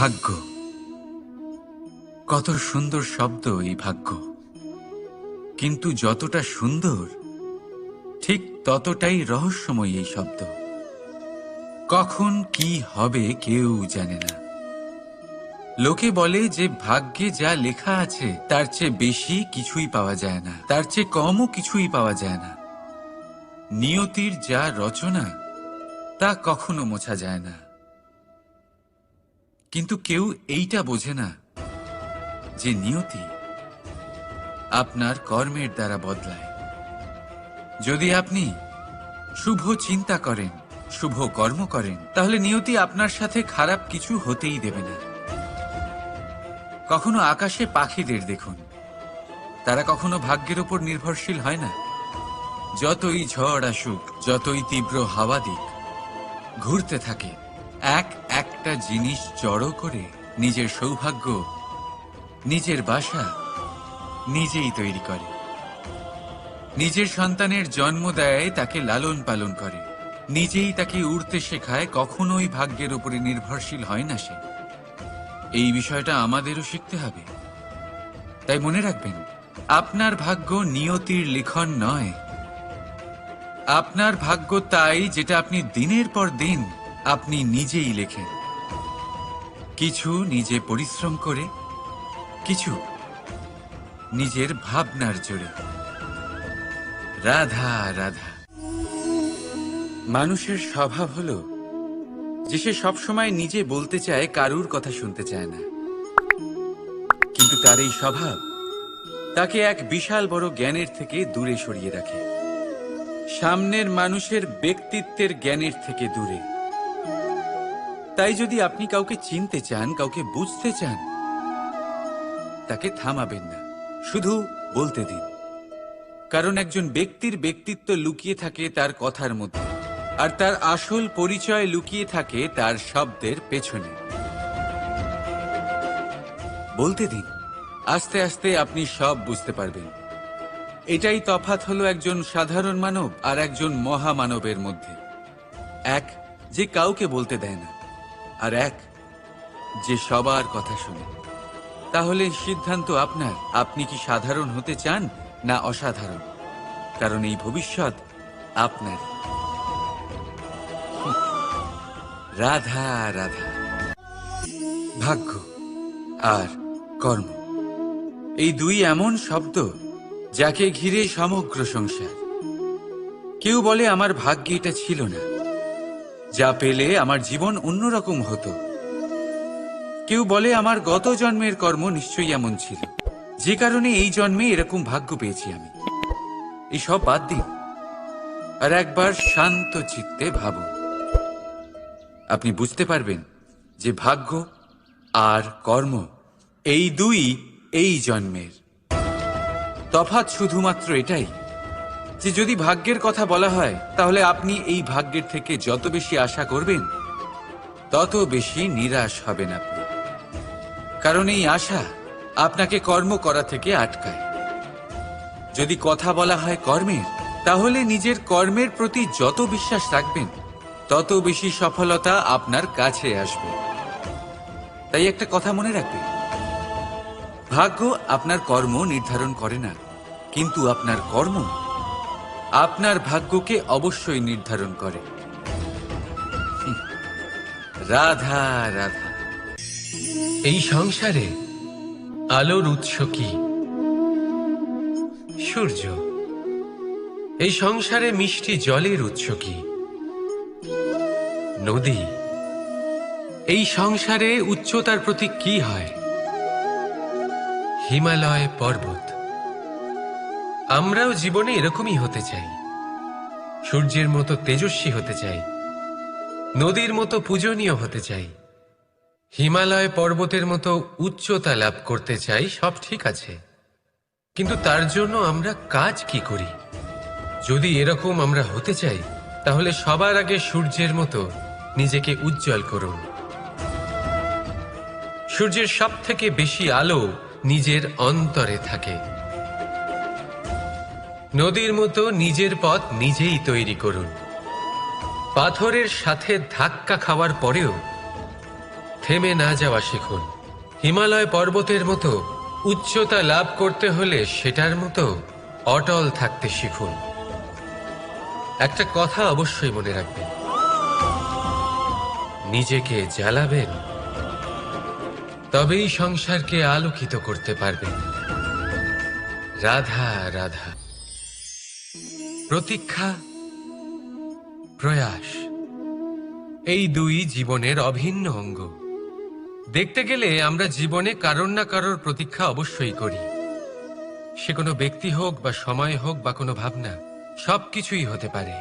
ভাগ্য, কত সুন্দর শব্দ এই ভাগ্য। কিন্তু যতটা সুন্দর ঠিক ততটাই রহস্যময় এই শব্দ। কখন কি হবে কেউ জানে না। লোকে বলে যে ভাগ্যে যা লেখা আছে তার চেয়ে বেশি কিছুই পাওয়া যায় না, তার চেয়ে কমও কিছুই পাওয়া যায় না। নিয়তির যা রচনা তা কখনো মোছা যায় না। কিন্তু কেউ এইটা বোঝে না যে নিয়তি আপনার কর্মের দ্বারা বদলায়। যদি আপনি শুভ চিন্তা করেন, শুভ কর্ম করেন, তাহলে নিয়তি আপনার সাথে খারাপ কিছু হতেই দেবে না। কখনো আকাশে পাখিদের দেখুন, তারা কখনো ভাগ্যের উপর নির্ভরশীল হয় না। যতই ঝড় আসুক, যতই তীব্র হাওয়া দিক, ঘুরতে থাকে, একটা জিনিস জড়ো করে নিজের সৌভাগ্য, নিজের বাসা নিজেই তৈরি করে। নিজের সন্তানের জন্ম দেয়, তাকে লালন পালন করে, নিজেই তাকে উড়তে শেখায়, কখনোই ভাগ্যের উপরে নির্ভরশীল হয় না সে। এই বিষয়টা আমাদেরও শিখতে হবে। তাই মনে রাখবেন, আপনার ভাগ্য নিয়তির লিখন নয়। আপনার ভাগ্য তাই যেটা আপনি দিনের পর দিন আপনি নিজেই লেখেন। কিছু নিজে পরিশ্রম করে, কিছু নিজের ভাবনার জোরে। রাধা রাধা। মানুষের স্বভাব হলো যে সে সবসময় নিজে বলতে চায়, কারুর কথা শুনতে চায় না। কিন্তু তার এই স্বভাব তাকে এক বিশাল বড় জ্ঞানের থেকে দূরে সরিয়ে রাখে, সামনের মানুষের ব্যক্তিত্বের জ্ঞানের থেকে দূরে। তাই যদি আপনি কাউকে চিনতে চান, কাউকে বুঝতে চান, তাকে থামাবেন না, শুধু বলতে দিন। কারণ একজন ব্যক্তির ব্যক্তিত্ব লুকিয়ে থাকে তার কথার মধ্যে, আর তার আসল পরিচয় লুকিয়ে থাকে তার শব্দের পেছনে। বলতে দিন, আস্তে আস্তে আপনি সব বুঝতে পারবেন। এটাই তফাৎ হলো একজন সাধারণ মানব আর একজন মহামানবের মধ্যে। এক যে কাউকে বলতে দেয় না, আর এক যে সবার কথা শুনে। তাহলে সিদ্ধান্ত আপনার, আপনি কি সাধারণ হতে চান না অসাধারণ? কারণ এই ভবিষ্যৎ আপনার। রাধা রাধা। ভাগ্য আর কর্ম, এই দুই এমন শব্দ যাকে ঘিরে সমগ্র সংসার। কেউ বলে আমার ভাগ্যে এটা ছিল না, যা পেলে আমার জীবন অন্যরকম হতো। কেউ বলে আমার গত জন্মের কর্ম নিশ্চয়ই এমন ছিল, যে কারণে এই জন্মে এরকম ভাগ্য পেয়েছি আমি। এসব বাদ দিন আর একবার শান্ত চিত্তে ভাবুন। আপনি বুঝতে পারবেন যে ভাগ্য আর কর্ম এই দুই এই জন্মের। তফাৎ শুধুমাত্র এটাই যে যদি ভাগ্যের কথা বলা হয়, তাহলে আপনি এই ভাগ্যের থেকে যত বেশি আশা করবেন তত বেশি নিরাশ হবেন আপনি। কারণ এই আশা আপনাকে কর্ম করা থেকে আটকায়। যদি কথা বলা হয় কর্মের, তাহলে নিজের কর্মের প্রতি যত বিশ্বাস রাখবেন তত বেশি সফলতা আপনার কাছে আসবে। তাই একটা কথা মনে রাখবেন, ভাগ্য আপনার কর্ম নির্ধারণ করে না, কিন্তু আপনার কর্ম আপনার ভাগ্যকে অবশ্যই নির্ধারণ করে। রাধা রাধা। এই সংসারে আলোর উৎস কি? সূর্য। এই সংসারে মিষ্টি জলের উৎস কি? নদী। এই সংসারে উচ্চতার প্রতীক কি হয়? হিমালয় পর্বত। আমরাও জীবনে এরকমই হতে চাই, সূর্যের মতো তেজস্বী হতে চাই, নদীর মতো পূজনীয় হতে চাই, হিমালয় পর্বতের মতো উচ্চতা লাভ করতে চাই। সব ঠিক আছে, কিন্তু তার জন্য আমরা কাজ কি করি? যদি এরকম আমরা হতে চাই, তাহলে সবার আগে সূর্যের মতো নিজেকে উজ্জ্বল করুন। সূর্যের সব থেকে বেশি আলো নিজের অন্তরে থাকে। নদীর মতো নিজের পথ নিজেই তৈরি করুন। পাথরের সাথে ধাক্কা খাওয়ার পরেও থেমে না যাওয়া শিখুন। হিমালয় পর্বতের মতো উচ্চতা লাভ করতে হলে সেটার মতো অটল থাকতে শিখুন। একটা কথা অবশ্যই মনে রাখবেন, নিজেকে জ্বালাবেন তবেই সংসারকে আলোকিত করতে পারবেন। রাধা রাধা। প্রতীক্ষা, প্রয়াস, এই দুই জীবনের অভিন্ন অঙ্গ। দেখতে গেলে আমরা জীবনে কারোর না কারোর প্রতীক্ষা অবশ্যই করি। সে কোনো ব্যক্তি হোক বা সময় হোক বা কোনো ভাবনা, সবকিছুই হতে পারে।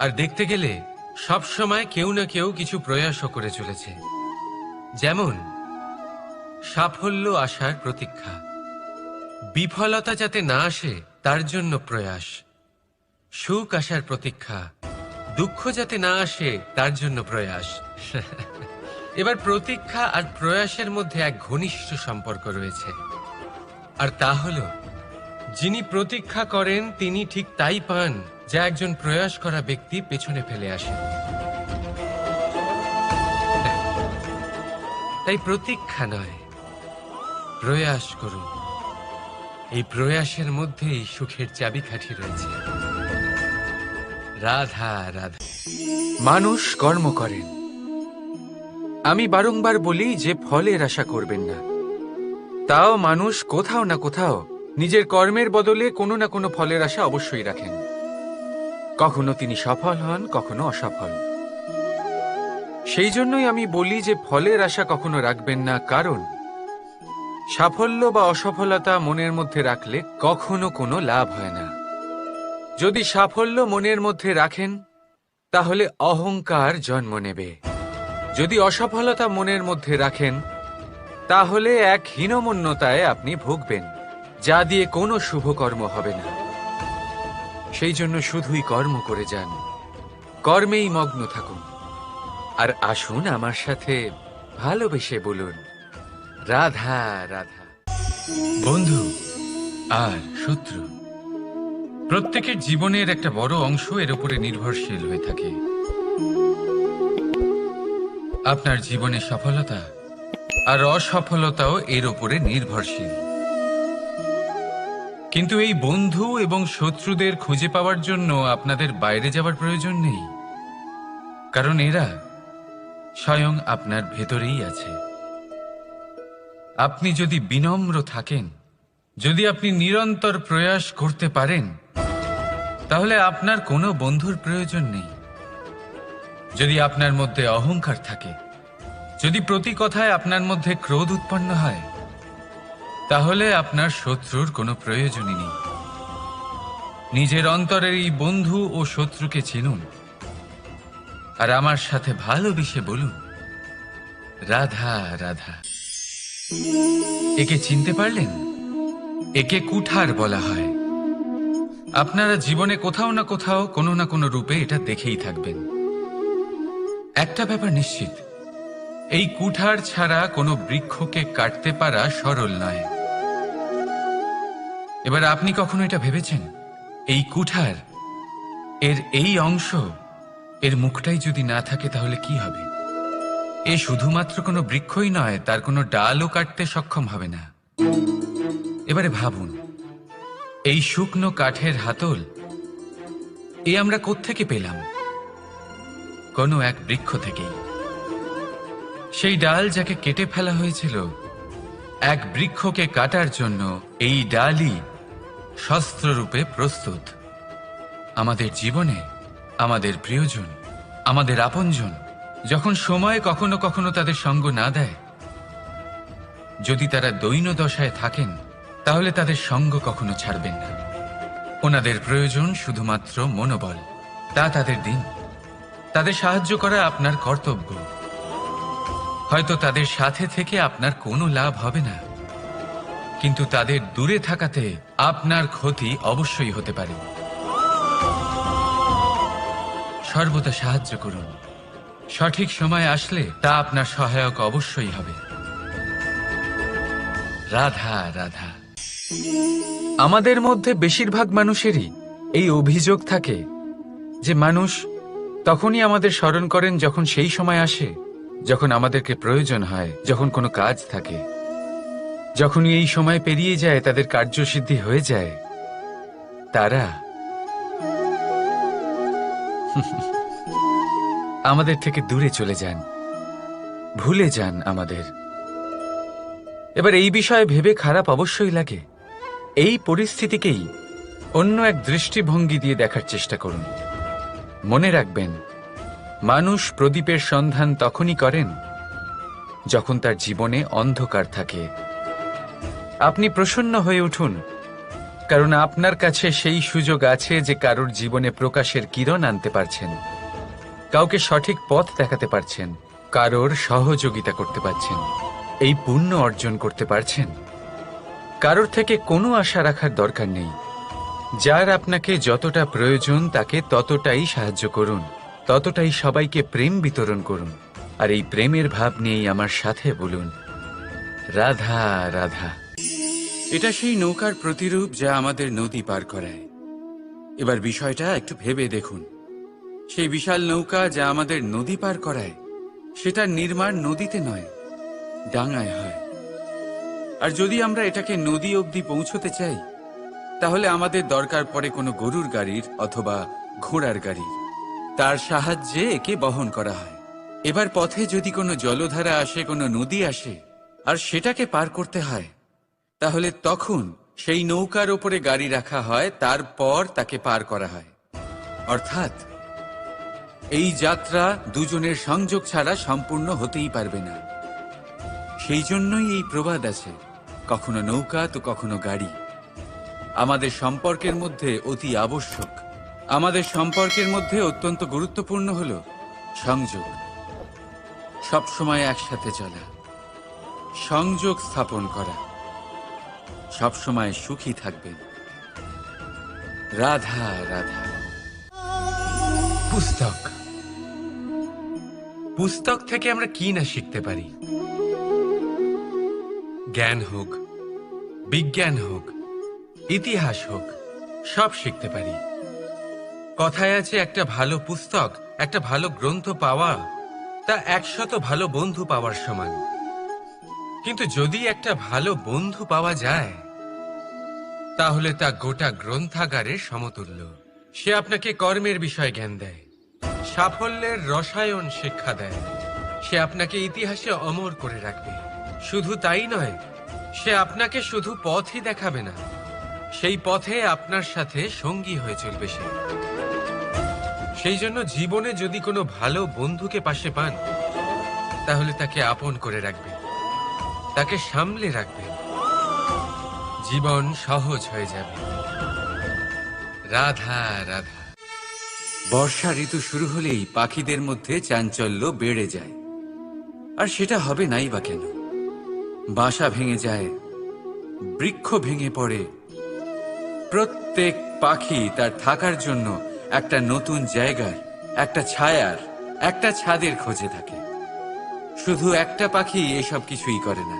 আর দেখতে গেলে সব সময় কেউ না কেউ কিছু প্রয়াসও করে চলেছে। যেমন সাফল্য আসার প্রতীক্ষা, বিফলতা যাতে না আসে তার জন্য প্রয়াস, সুখ আসার প্রতীক্ষা, দুঃখ যাতে না আসে তার জন্য প্রয়াস। এবার প্রতীক্ষা আর প্রয়াসের মধ্যে এক ঘনিষ্ঠ সম্পর্ক রয়েছে, আর তা হলো যিনি প্রতীক্ষা করেন তিনি ঠিক তাই পান যা একজন প্রয়াস করা ব্যক্তি পেছনে ফেলে আসেন। তাই প্রতীক্ষা নয়, প্রয়াস করুন। এই প্রয়াসের মধ্যেই সুখের চাবিকাঠি রয়েছে। রাধা রাধা। মানুষ কর্ম করেন। আমি বারংবার বলি যে ফলের আশা করবেন না। তাও মানুষ কোথাও না কোথাও নিজের কর্মের বদলে কোনো না কোনো ফলের আশা অবশ্যই রাখেন। কখনো তিনি সফল হন, কখনো অসফল। সেই জন্যই আমি বলি যে ফলের আশা কখনো রাখবেন না, কারণ সাফল্য বা অসফলতা মনের মধ্যে রাখলে কখনো কোনো লাভ হয় না। যদি সাফল্য মনের মধ্যে রাখেন তাহলে অহংকার জন্ম নেবে। যদি অসফলতা মনের মধ্যে রাখেন তাহলে এক হীনমন্যতায় আপনি ভুগবেন, যা দিয়ে কোনো শুভকর্ম হবে না। সেই জন্য শুধুই কর্ম করে যান, কর্মেই মগ্ন থাকুন। আর আসুন আমার সাথে ভালোবেসে বলুন, রাধা রাধা। বন্ধু আর শত্রু প্রত্যেকের জীবনের একটা বড় অংশ এর উপরে নির্ভরশীল হয়ে থাকে। আপনার জীবনে সফলতা আর অসফলতাও এর উপরে নির্ভরশীল। কিন্তু এই বন্ধু এবং শত্রুদের খুঁজে পাওয়ার জন্য আপনাদের বাইরে যাওয়ার প্রয়োজন নেই, কারণ এরা স্বয়ং আপনার ভেতরেই আছে। আপনি যদি বিনম্র থাকেন, যদি আপনি নিরন্তর প্রয়াস করতে পারেন, তাহলে আপনার কোনো বন্ধুর প্রয়োজন নেই। যদি আপনার মধ্যে অহংকার থাকে, যদি প্রতি কথায় আপনার মধ্যে ক্রোধ উৎপন্ন হয়, তাহলে আপনার শত্রুর কোনো প্রয়োজনই নেই। নিজের অন্তরের এই বন্ধু ও শত্রুকে চিনুন, আর আমার সাথে ভালোবেসে বলুন, রাধা রাধা। একে চিনতে পারলেন? একে কুঠার বলা হয়। আপনারা জীবনে কোথাও না কোথাও কোনো না কোনো রূপে এটা দেখেই থাকবেন। একটা ব্যাপার নিশ্চিত, এই কুঠার ছাড়া কোনো বৃক্ষকে কাটতে পারা সরল নয়। এবার আপনি কখনো এটা ভেবেছেন, এই কুঠার এর এই অংশ, এর মুখটাই যদি না থাকে তাহলে কি হবে? এ শুধুমাত্র কোনো বৃক্ষই নয়, তার কোনো ডালও কাটতে সক্ষম হবে না। এবারে ভাবুন, এই শুকনো কাঠের হাতল এ আমরা কোত্থেকে পেলাম? কোনো এক বৃক্ষ থেকেই। সেই ডাল যাকে কেটে ফেলা হয়েছিল এক বৃক্ষকে কাটার জন্য, এই ডালই শস্ত্ররূপে প্রস্তুত। আমাদের জীবনে আমাদের প্রিয়জন, আমাদের আপনজন যখন সময় কখনো কখনো তাদের সঙ্গ না দেয়, যদি তারা দৈন্য দশায় থাকেন, তাহলে তাদের সঙ্গ কখনো ছাড়বেন না। ওনাদের প্রয়োজন শুধুমাত্র মনোবল। তা তাদের দিন, তাদের সাহায্য করা আপনার কর্তব্য। হয়তো তাদের সাথে থেকে আপনার কোনো লাভ হবে না, কিন্তু তাদের দূরে থাকাতে আপনার ক্ষতি অবশ্যই হতে পারে। সর্বদা সাহায্য করুন, সঠিক সময় আসলে তা আপনার সহায়ক অবশ্যই হবে। রাধা রাধা। আমাদের মধ্যে বেশিরভাগ মানুষেরই এই অভিযোগ থাকে যে মানুষ তখনই আমাদের স্মরণ করেন যখন সেই সময় আসে যখন আমাদেরকে প্রয়োজন হয়, যখন কোনো কাজ থাকে, যখনই এই সময় পেরিয়ে যায়, তাদের কার্যসিদ্ধি হয়ে যায়, তারা আমাদের থেকে দূরে চলে যান, ভুলে যান আমাদের। এবার এই বিষয়ে ভেবে খারাপ অবশ্যই লাগে। এই পরিস্থিতিকেই অন্য এক দৃষ্টিভঙ্গি দিয়ে দেখার চেষ্টা করুন। মনে রাখবেন, মানুষ প্রদীপের সন্ধান তখনই করেন যখন তার জীবনে অন্ধকার থাকে। আপনি প্রসন্ন হয়ে উঠুন, কারণ আপনার কাছে সেই সুযোগ আছে যে কারোর জীবনে প্রকাশের কিরণ আনতে পারছেন, কাউকে সঠিক পথ দেখাতে পারছেন, কারোর সহযোগিতা করতে পারছেন, এই পুণ্য অর্জন করতে পারছেন। কারোর থেকে কোনো আশা রাখার দরকার নেই। যার আপনাকে যতটা প্রয়োজন তাকে ততটাই সাহায্য করুন, ততটাই সবাইকে প্রেম বিতরণ করুন। আর এই প্রেমের ভাব নিয়েই আমার সাথে বলুন, রাধা রাধা। এটা সেই নৌকার প্রতিরূপ যা আমাদের নদী পার করায়। এবার বিষয়টা একটু ভেবে দেখুন। সেই বিশাল নৌকা যা আমাদের নদী পার করায়, সেটার নির্মাণ নদীতে নয়, ডাঙায় হয়। আর যদি আমরা এটাকে নদী অবধি পৌঁছতে চাই, তাহলে আমাদের দরকার পড়ে কোনো গরুর গাড়ির অথবা ঘোড়ার গাড়ির। তার সাহায্যে একে বহন করা হয়। এবার পথে যদি কোনো জলধারা আসে, কোনো নদী আসে, আর সেটাকে পার করতে হয়, তাহলে তখন সেই নৌকার ওপরে গাড়ি রাখা হয়, তারপর তাকে পার করা হয়। অর্থাৎ এই যাত্রা দুজনের সংযোগ ছাড়া সম্পূর্ণ হতেই পারবে না। সেই জন্যই এই প্রবাদ আছে, কখনো নৌকা তো কখনো গাড়ি। আমাদের সম্পর্কের মধ্যে অতি আবশ্যক, আমাদের সম্পর্কের মধ্যে অত্যন্ত গুরুত্বপূর্ণ হল সংযোগ। সবসময় একসাথে চলা, সংযোগ স্থাপন করা। সবসময় সুখী থাকবেন। রাধা রাধা। পুস্তক, পুস্তক থেকে আমরা কি না শিখতে পারি। জ্ঞান হোক, বিজ্ঞান হোক, ইতিহাস হোক, সব শিখতে পারি। কথায় আছে, একটা ভালো পুস্তক, একটা ভালো গ্রন্থ পাওয়া তা 100 ভালো বন্ধু পাওয়ার সমান। কিন্তু যদি একটা ভালো বন্ধু পাওয়া যায়, তাহলে তা গোটা গ্রন্থাগারের সমতুল্য। সে আপনাকে কর্মের বিষয়ে জ্ঞান দেয়, সাফল্যের রসায়ন শিক্ষা দেয়। সে আপনাকে ইতিহাসে অমর করে রাখবে। শুধু তাই নয়, সে আপনাকে শুধু পথই দেখাবে না, সেই পথে আপনার সাথে সঙ্গী হয়ে চলবে সে। সেই জন্য জীবনে যদি কোনো ভালো বন্ধুকে পাশে পান, তাহলে তাকে আপন করে রাখবেন, তাকে সামলে রাখবেন। জীবন সহজ হয়ে যাবে। রাধা রাধা। বর্ষা ঋতু শুরু হলেই পাখিদের মধ্যে চাঞ্চল্য বেড়ে যায়। আর সেটা হবে নাই বা কেন? বাসা ভেঙে যায়, বৃক্ষ ভেঙে পড়ে। প্রত্যেক পাখি তার থাকার জন্য একটা নতুন জায়গার, একটা ছায়ার, একটা ছাদের খোঁজে থাকে। শুধু একটা পাখি এসব কিছুই করে না।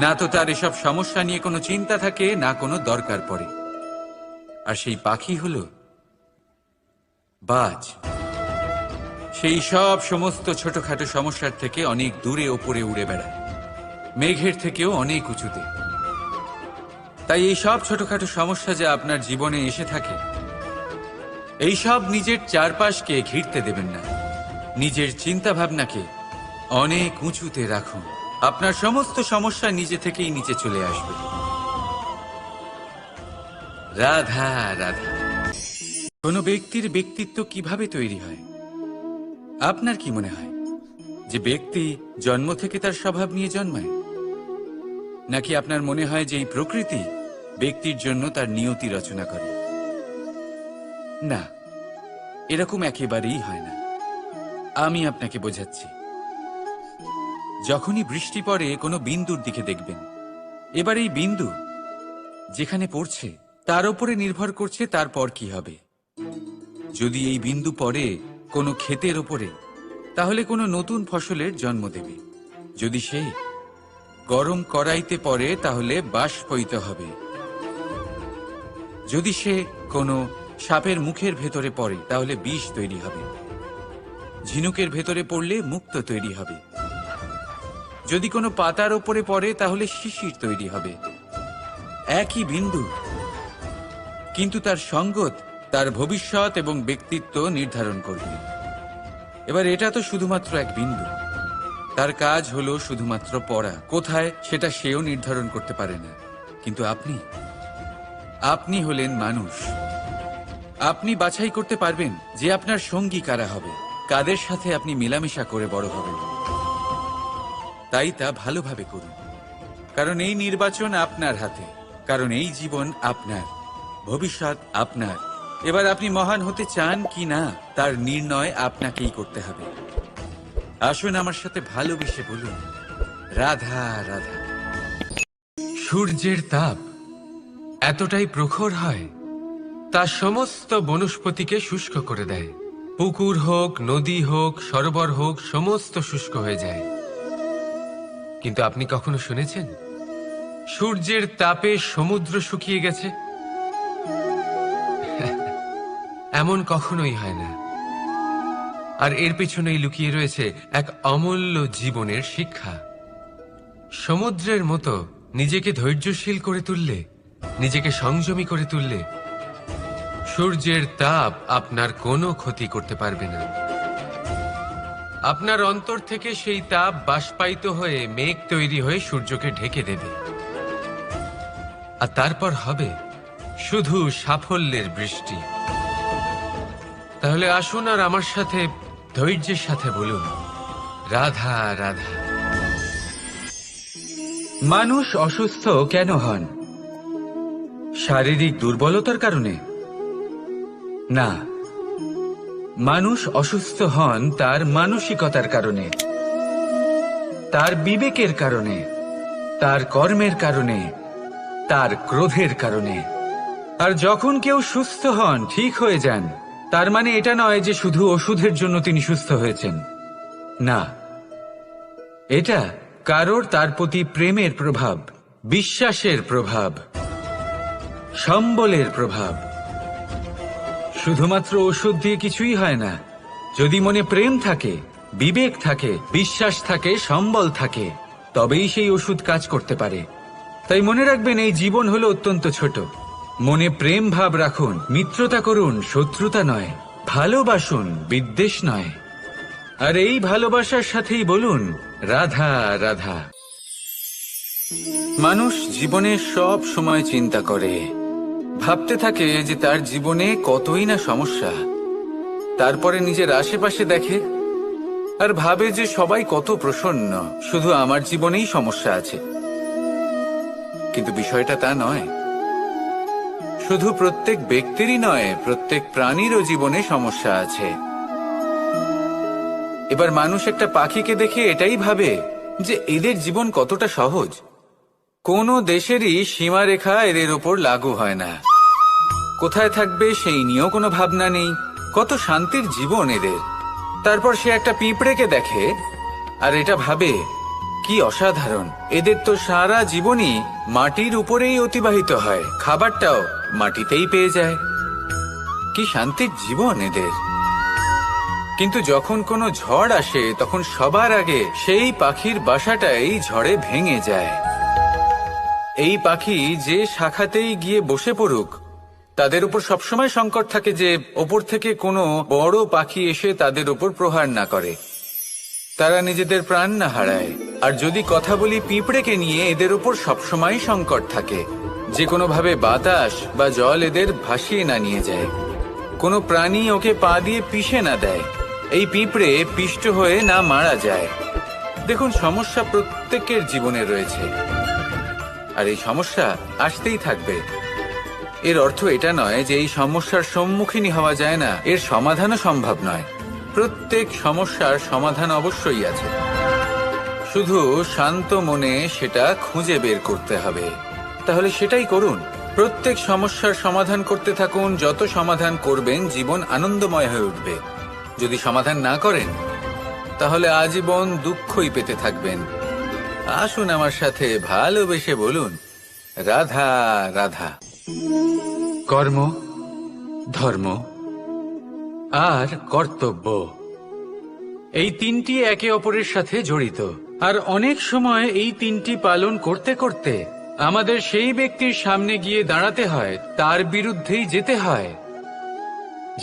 না তো তার এসব সমস্যা নিয়ে কোনো চিন্তা থাকে, না কোনো দরকার পড়ে। আর সেই পাখি হলো বাজ। সেই সব সমস্ত ছোটখাটো সমস্যার থেকে অনেক দূরে ওপরে উড়ে বেড়ায়, মেঘের থেকেও অনেক উঁচুতে। তাই এই সব ছোটখাটো সমস্যা যা আপনার জীবনে এসে থাকে, এই সব নিজের চারপাশকে ঘিরতে দেবেন না। নিজের চিন্তা ভাবনাকে অনেক উঁচুতে রাখুন। আপনার সমস্ত সমস্যা নিজে থেকেই নিচে চলে আসবে। রাধা রাধা। কোনো ব্যক্তির ব্যক্তিত্ব কিভাবে তৈরি হয়? আপনার কি মনে হয় যে ব্যক্তি জন্ম থেকে তার স্বভাব নিয়ে জন্মায়? নাকি আপনার মনে হয় যে এই প্রকৃতি ব্যক্তির জন্য তার নিয়তি রচনা করে? না, এরকম একেবারেই হয় না। আমি আপনাকে বোঝাচ্ছি। যখনই বৃষ্টি পড়ে, কোনো বিন্দুর দিকে দেখবেন। এবার এই বিন্দু যেখানে পড়ছে তার উপরে নির্ভর করছে তারপর কি হবে। যদি এই বিন্দু পড়ে কোনো ক্ষেতের ওপরে, তাহলে কোনো নতুন ফসলের জন্ম দেবে। যদি সে গরম কড়াইতে পড়ে, তাহলে বাষ্পীত হবে। যদি সে কোনো সাপের মুখের ভেতরে পড়ে, তাহলে বিষ তৈরি হবে। ঝিনুকের ভেতরে পড়লে মুক্তো তৈরি হবে। যদি কোনো পাতার ওপরে পড়ে তাহলে শিশির তৈরি হবে। একই বিন্দু, কিন্তু তার সঙ্গত তার ভবিষ্যৎ এবং ব্যক্তিত্ব নির্ধারণ করবে। এবার এটা তো শুধুমাত্র এক বিন্দু, তার কাজ হলো শুধুমাত্র পড়া। কোথায় সেটা সেও নির্ধারণ করতে পারে না। কিন্তু আপনি হলেন মানুষ। আপনি বাছাই করতে পারবেন যে আপনার সঙ্গী কারা হবে, কাদের সাথে আপনি মেলামেশা করে বড় হবেন। তাই তা ভালোভাবে করুন, কারণ এই নির্বাচন আপনার হাতে, কারণ এই জীবন আপনার, ভবিষ্যৎ আপনার। এবার আপনি মহান হতে চান কি না তার নির্ণয় আপনাকেই করতে হবে। আসুন আমার সাথে ভালোবেসে বলুন, রাধা রাধা। সূর্যের তাপ এতটাই প্রখর হয়, তা সমস্ত বনস্পতিকে শুষ্ক করে দেয়। পুকুর হোক, নদী হোক, সরোবর হোক, সমস্ত শুষ্ক হয়ে যায়। কিন্তু আপনি কখনো শুনেছেন সূর্যের তাপে সমুদ্র শুকিয়ে গেছে? এমন কখনোই হয় না। আর এর পেছনেই লুকিয়ে রয়েছে এক অমূল্য জীবনের শিক্ষা। সমুদ্রের মতো নিজেকে ধৈর্যশীল করে তুললে, নিজেকে সংযমী করে তুললে, সূর্যের তাপ আপনার কোনো ক্ষতি করতে পারবে না। আপনার অন্তর থেকে সেই তাপ বাষ্পায়িত হয়ে মেঘ তৈরি হয়ে সূর্যকে ঢেকে দেবে, আর তারপর হবে শুধু সাফল্যের বৃষ্টি। তাহলে আসুন আর আমার সাথে ধৈর্যের সাথে বলুন, রাধা রাধা। মানুষ অসুস্থ কেন হন? শারীরিক দুর্বলতার কারণে? না, মানুষ অসুস্থ হন তার মানসিকতার কারণে, তার বিবেকের কারণে, তার কর্মের কারণে, তার ক্রোধের কারণে। আর যখন কেউ সুস্থ হন, ঠিক হয়ে যান, তার মানে এটা নয় যে শুধু ওষুধের জন্য তিনি সুস্থ হয়েছেন। না, এটা কারোর তার প্রতি প্রেমের প্রভাব, বিশ্বাসের প্রভাব, সম্বলের প্রভাব। শুধুমাত্র ওষুধ দিয়ে কিছুই হয় না। যদি মনে প্রেম থাকে, বিবেক থাকে, বিশ্বাস থাকে, সম্বল থাকে, তবেই সেই ওষুধ কাজ করতে পারে। তাই মনে রাখবেন, এই জীবন হলো অত্যন্ত ছোট। মনে প্রেম ভাব রাখুন, মিত্রতা করুন, শত্রুতা নয়। ভালোবাসুন, বিদ্বেষ নয়। আর এই ভালোবাসার সাথেই বলুন, রাধা রাধা। মানুষ জীবনে সব সময় চিন্তা করে, ভাবতে থাকে যে তার জীবনে কতই না সমস্যা। তারপরে নিজের আশেপাশে দেখে আর ভাবে যে সবাই কত প্রসন্ন, শুধু আমার জীবনেই সমস্যা আছে। কিন্তু বিষয়টা তা নয়। শুধু প্রত্যেক ব্যক্তিরই নয়, প্রত্যেক প্রাণীরও জীবনে সমস্যা আছে। এবার মানুষ একটা পাখিকে দেখে এটাই ভাবে যে এদের জীবন কতটা সহজ। কোনো দেশেরই সীমারেখা এদের ওপর লাগু হয় না। কোথায় থাকবে সেই নিয়েও কোনো ভাবনা নেই। কত শান্তির জীবন এদের। তারপর সে একটা পিঁপড়েকে দেখে আর এটা ভাবে, কি অসাধারণ, এদের তো সারা জীবনই মাটির উপরেই অতিবাহিত হয়, খাবারটাও মাটিতেই পেয়ে যায়। কি শান্তির জীবন এদের। কিন্তু যখন কোনো ঝড় আসে, তখন সবার আগে সেই পাখির বাসাটাই ঝড়ে ভেঙে যায়। এই পাখি যে শাখাতেই গিয়ে বসে পড়ুক, তাদের উপর সবসময় সংকট থাকে যে ওপর থেকে কোনো বড় পাখি এসে তাদের উপর প্রহার না করে, তারা নিজেদের প্রাণ না হারায়। আর যদি কথা বলি পিঁপড়েকে নিয়ে, এদের উপর সবসময় সংকট থাকে যে কোনোভাবে বাতাস বা জল এদের ভাসিয়ে না নিয়ে যায়, কোনো প্রাণী ওকে পা দিয়ে পিষে না দেয়, এই পিঁপড়ে পিষ্ট হয়ে না মারা যায়। দেখুন, সমস্যা প্রত্যেকের জীবনে রয়েছে, আর এই সমস্যা আসতেই থাকবে। এর অর্থ এটা নয় যে এই সমস্যার সম্মুখীন হওয়া যায় না, এর সমাধানও সম্ভব নয়। প্রত্যেক সমস্যার সমাধান অবশ্যই আছে, শুধু শান্ত মনে সেটা খুঁজে বের করতে হবে। তাহলে সেটাই করুন, প্রত্যেক সমস্যার সমাধান করতে থাকুন। যত সমাধান করবেন, জীবন আনন্দময় হয়ে উঠবে। যদি সমাধান না করেন, তাহলে আজীবন দুঃখই পেতে থাকবেন। আসুন আমার সাথে ভালোবেসে বলুন, রাধা রাধা। কর্ম, ধর্ম আর কর্তব্য, এই তিনটি একে অপরের সাথে জড়িত, আর অনেক সময় এই তিনটি পালন করতে করতে আমাদের সেই ব্যক্তির সামনে গিয়ে দাঁড়াতে হয়, তার বিরুদ্ধেই যেতে হয়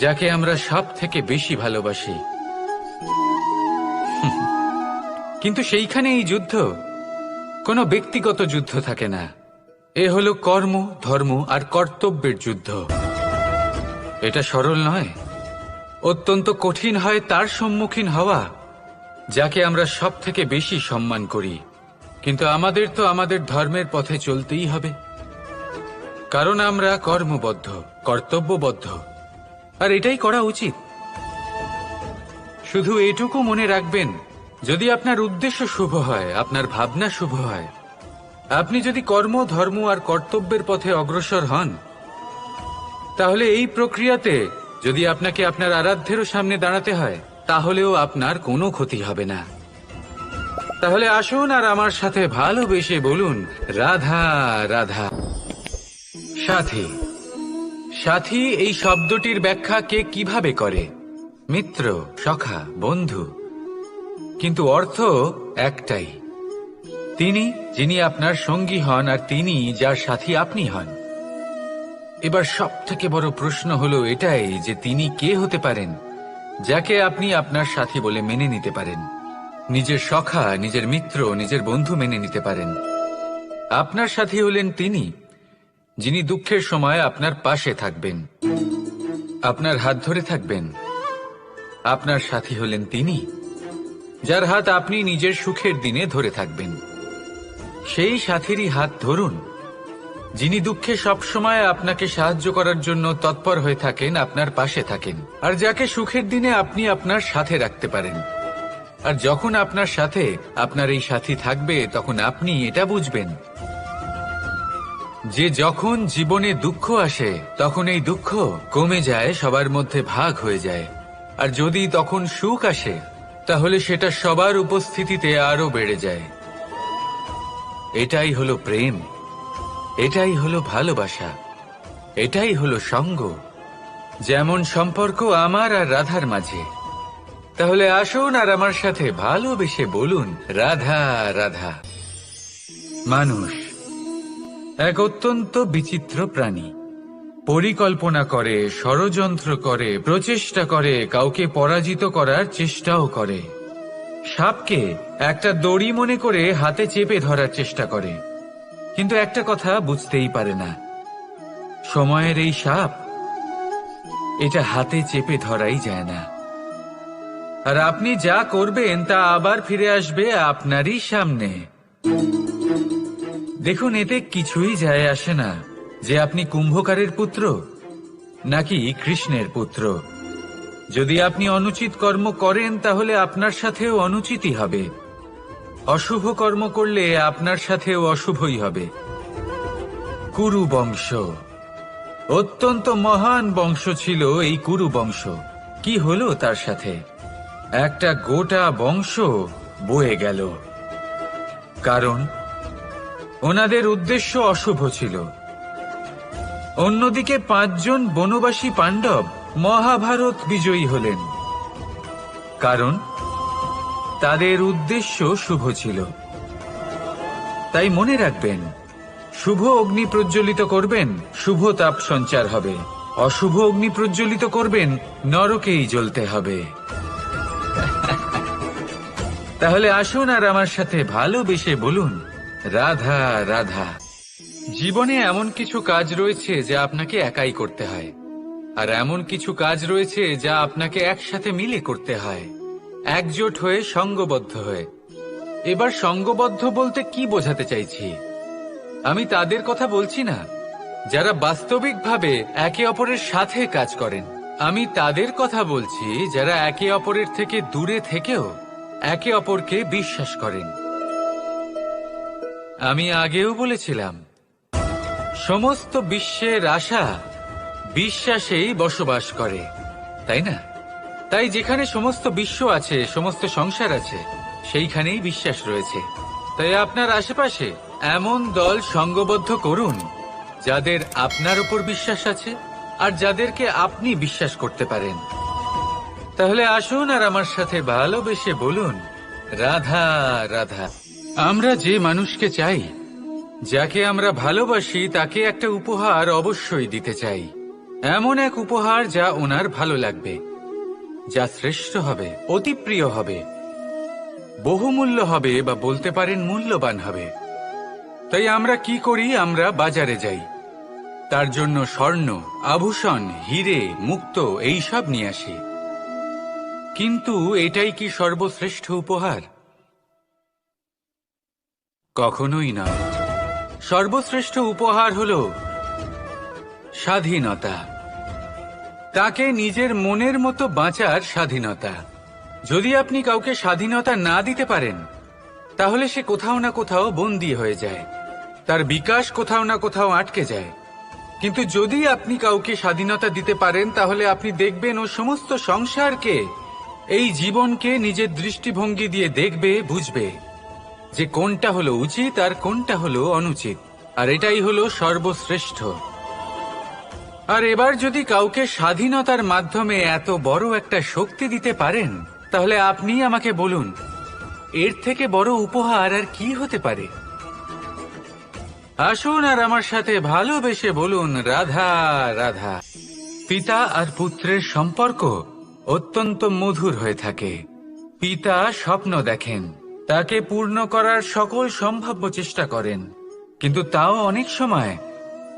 যাকে আমরা সব থেকে বেশি ভালোবাসি। কিন্তু সেইখানে এই যুদ্ধ কোনো ব্যক্তিগত যুদ্ধ থাকে না। এ হলো কর্ম, ধর্ম আর কর্তব্যের যুদ্ধ। এটা সরল নয়, অত্যন্ত কঠিন হয় তার সম্মুখীন হওয়া যাকে আমরা সব থেকে বেশি সম্মান করি। কিন্তু আমাদের তো আমাদের ধর্মের পথে চলতেই হবে, কারণ আমরা কর্মবদ্ধ, কর্তব্যবদ্ধ, আর এটাই করা উচিত। শুধু এটুকু মনে রাখবেন, যদি আপনার উদ্দেশ্য শুভ হয়, আপনার ভাবনা শুভ হয়, আপনি যদি কর্ম, ধর্ম আর কর্তব্যের পথে অগ্রসর হন, তাহলে এই প্রক্রিয়াতে যদি আপনাকে আপনার আরাধ্যেরও সামনে দাঁড়াতে হয়, তাহলেও আপনার কোনো ক্ষতি হবে না। তাহলে আসুন আর আমার সাথে ভালোবেসে বলুন, রাধা রাধা। সাথী। সাথী এই শব্দটির ব্যাখ্যা কে কিভাবে করে? মিত্র, সখা, বন্ধু। কিন্তু অর্থ একটাই, তিনি যিনি আপনার সঙ্গী হন আর তিনি যার সাথী আপনি হন। এবার সব থেকে বড় প্রশ্ন হলো এটাই যে তিনি কে হতে পারেন যাকে আপনি আপনার সাথী বলে মেনে নিতে পারেন, নিজের সখা, নিজের মিত্র, নিজের বন্ধু মেনে নিতে পারেন। আপনার সাথী হলেন তিনি যিনি দুঃখের সময় আপনার পাশে থাকবেন, আপনার হাত ধরে থাকবেন। আপনার সাথী হলেন তিনি যার হাত আপনি নিজের সুখের দিনে ধরে থাকবেন। সেই সাথীরই হাত ধরুন যিনি দুঃখে সবসময় আপনাকে সাহায্য করার জন্য তৎপর হয়ে থাকেন, আপনার পাশে থাকেন, আর যাকে সুখের দিনে আপনি আপনার সাথে রাখতে পারেন। আর যখন আপনার সাথে আপনার এই সাথী থাকবে, তখন আপনি এটা বুঝবেন যে যখন জীবনে দুঃখ আসে, তখন এই দুঃখ কমে যায়, সবার মধ্যে ভাগ হয়ে যায়। আর যদি তখন সুখ আসে, তাহলে সেটা সবার উপস্থিতিতে আরো বেড়ে যায়। এটাই হলো প্রেম, এটাই হলো ভালোবাসা, এটাই হলো সঙ্গ। যেমন সম্পর্ক আমার আর রাধার মাঝে। তাহলে আসুন আর আমার সাথে ভালোবেসে বলুন, রাধা রাধা। মানুষ এক অত্যন্ত বিচিত্র প্রাণী। পরিকল্পনা করে, ষড়যন্ত্র করে, প্রচেষ্টা করে, কাউকে পরাজিত করার চেষ্টাও করে। সাপকে একটা দড়ি মনে করে হাতে চেপে ধরার চেষ্টা করে, কিন্তু একটা কথা বুঝতেই পারে না, সময়ের এই সাপ, এটা হাতে চেপে ধরাই যায় না। আর আপনি যা করবেন তা আবার ফিরে আসবে আপনারই সামনে। দেখুন, এতে কিছুই যায় আসে না যে আপনি কুম্ভকারের পুত্র নাকি কৃষ্ণের পুত্র। যদি আপনি অনুচিত কর্ম করেন, তাহলে আপনার সাথেও অনুচিতই হবে। অশুভ কর্ম করলে আপনার সাথেও অশুভই হবে। কুরু বংশ অত্যন্ত মহান বংশ ছিল। এই কুরু বংশ কি হলো তার সাথে? একটা গোটা বংশ বয়ে গেল, কারণ ওনাদের উদ্দেশ্য অশুভ ছিল। অন্যদিকে 5 জন বনবাসী পাণ্ডব মহাভারত বিজয়ী হলেন, কারণ তাদের উদ্দেশ্য শুভ ছিল। তাই মনে রাখবেন, শুভ অগ্নি প্রজ্বলিত করবেন, শুভ তাপ সঞ্চার হবে। অশুভ অগ্নি প্রজ্বলিত করবেন, নরকেই জ্বলতে হবে। তাহলে আসুন আর আমার সাথে ভালোবেসে বলুন, রাধা রাধা। জীবনে এমন কিছু কাজ রয়েছে যা আপনাকে একাই করতে হয়, আর এমন কিছু কাজ রয়েছে যা আপনাকে একসাথে মিলে করতে হয়, একজোট হয়ে, সঙ্গবদ্ধ হয়ে। এবার সঙ্গবদ্ধ বলতে কি বোঝাতে চাইছি? আমি তাদের কথা বলছি না যারা বাস্তবিকভাবে একে অপরের সাথে কাজ করেন। আমি তাদের কথা বলছি যারা একে অপরের থেকে দূরে থেকেও একে অপরকে বিশ্বাস করেন। আমি আগেও বলেছিলাম, সমস্ত বিশ্বের আশা বিশ্বাসেই বসবাস করে, তাই না? তাই যেখানে সমস্ত বিশ্ব আছে, সমস্ত সংসার আছে, সেইখানেই বিশ্বাস রয়েছে। তাই আপনার আশেপাশে এমন দল সঙ্গবদ্ধ করুন যাদের আপনার উপর বিশ্বাস আছে আর যাদেরকে আপনি বিশ্বাস করতে পারেন। তাহলে আসুন আর আমার সাথে ভালোবেসে বলুন, রাধা রাধা। আমরা যে মানুষকে চাই, যাকে আমরা ভালোবাসি, তাকে একটা উপহার অবশ্যই দিতে চাই। এমন এক উপহার যা ওনার ভালো লাগবে, যা শ্রেষ্ঠ হবে, অতি প্রিয় হবে, বহুমূল্য হবে, বা বলতে পারেন মূল্যবান হবে। তাই আমরা কি করি? আমরা বাজারে যাই, তার জন্য স্বর্ণ, আভূষণ, হিরে, মুক্ত এইসব নিয়ে আসি। কিন্তু এটাই কি সর্বশ্রেষ্ঠ উপহার? কখনোই নয়। সর্বশ্রেষ্ঠ উপহার হলো স্বাধীনতা, তাকে নিজের মনের মতো বাঁচার স্বাধীনতা। যদি আপনি কাউকে স্বাধীনতা না দিতে পারেন, তাহলে সে কোথাও না কোথাও বন্দী হয়ে যায়, তার বিকাশ কোথাও না কোথাও আটকে যায়। কিন্তু যদি আপনি কাউকে স্বাধীনতা দিতে পারেন, তাহলে আপনি দেখবেন ও সমস্ত সংসারকে, এই জীবনকে নিজের দৃষ্টিভঙ্গি দিয়ে দেখবে, বুঝবে যে কোনটা হলো উচিত আর কোনটা হলো অনুচিত। আর এটাই হলো সর্বশ্রেষ্ঠ। আর এবার যদি কাউকে স্বাধীনতার মাধ্যমে এত বড় একটা শক্তি দিতে পারেন, তাহলে আপনি আমাকে বলুন, এর থেকে বড় উপহার আর কি হতে পারে? আসুন আর আমার সাথে ভালোবেসে বলুন, রাধা রাধা। পিতা আর পুত্রের সম্পর্ক অত্যন্ত মধুর হয়ে থাকে। পিতা স্বপ্ন দেখেন, তাকে পূর্ণ করার সকল সম্ভাব্য চেষ্টা করেন, কিন্তু তাও অনেক সময়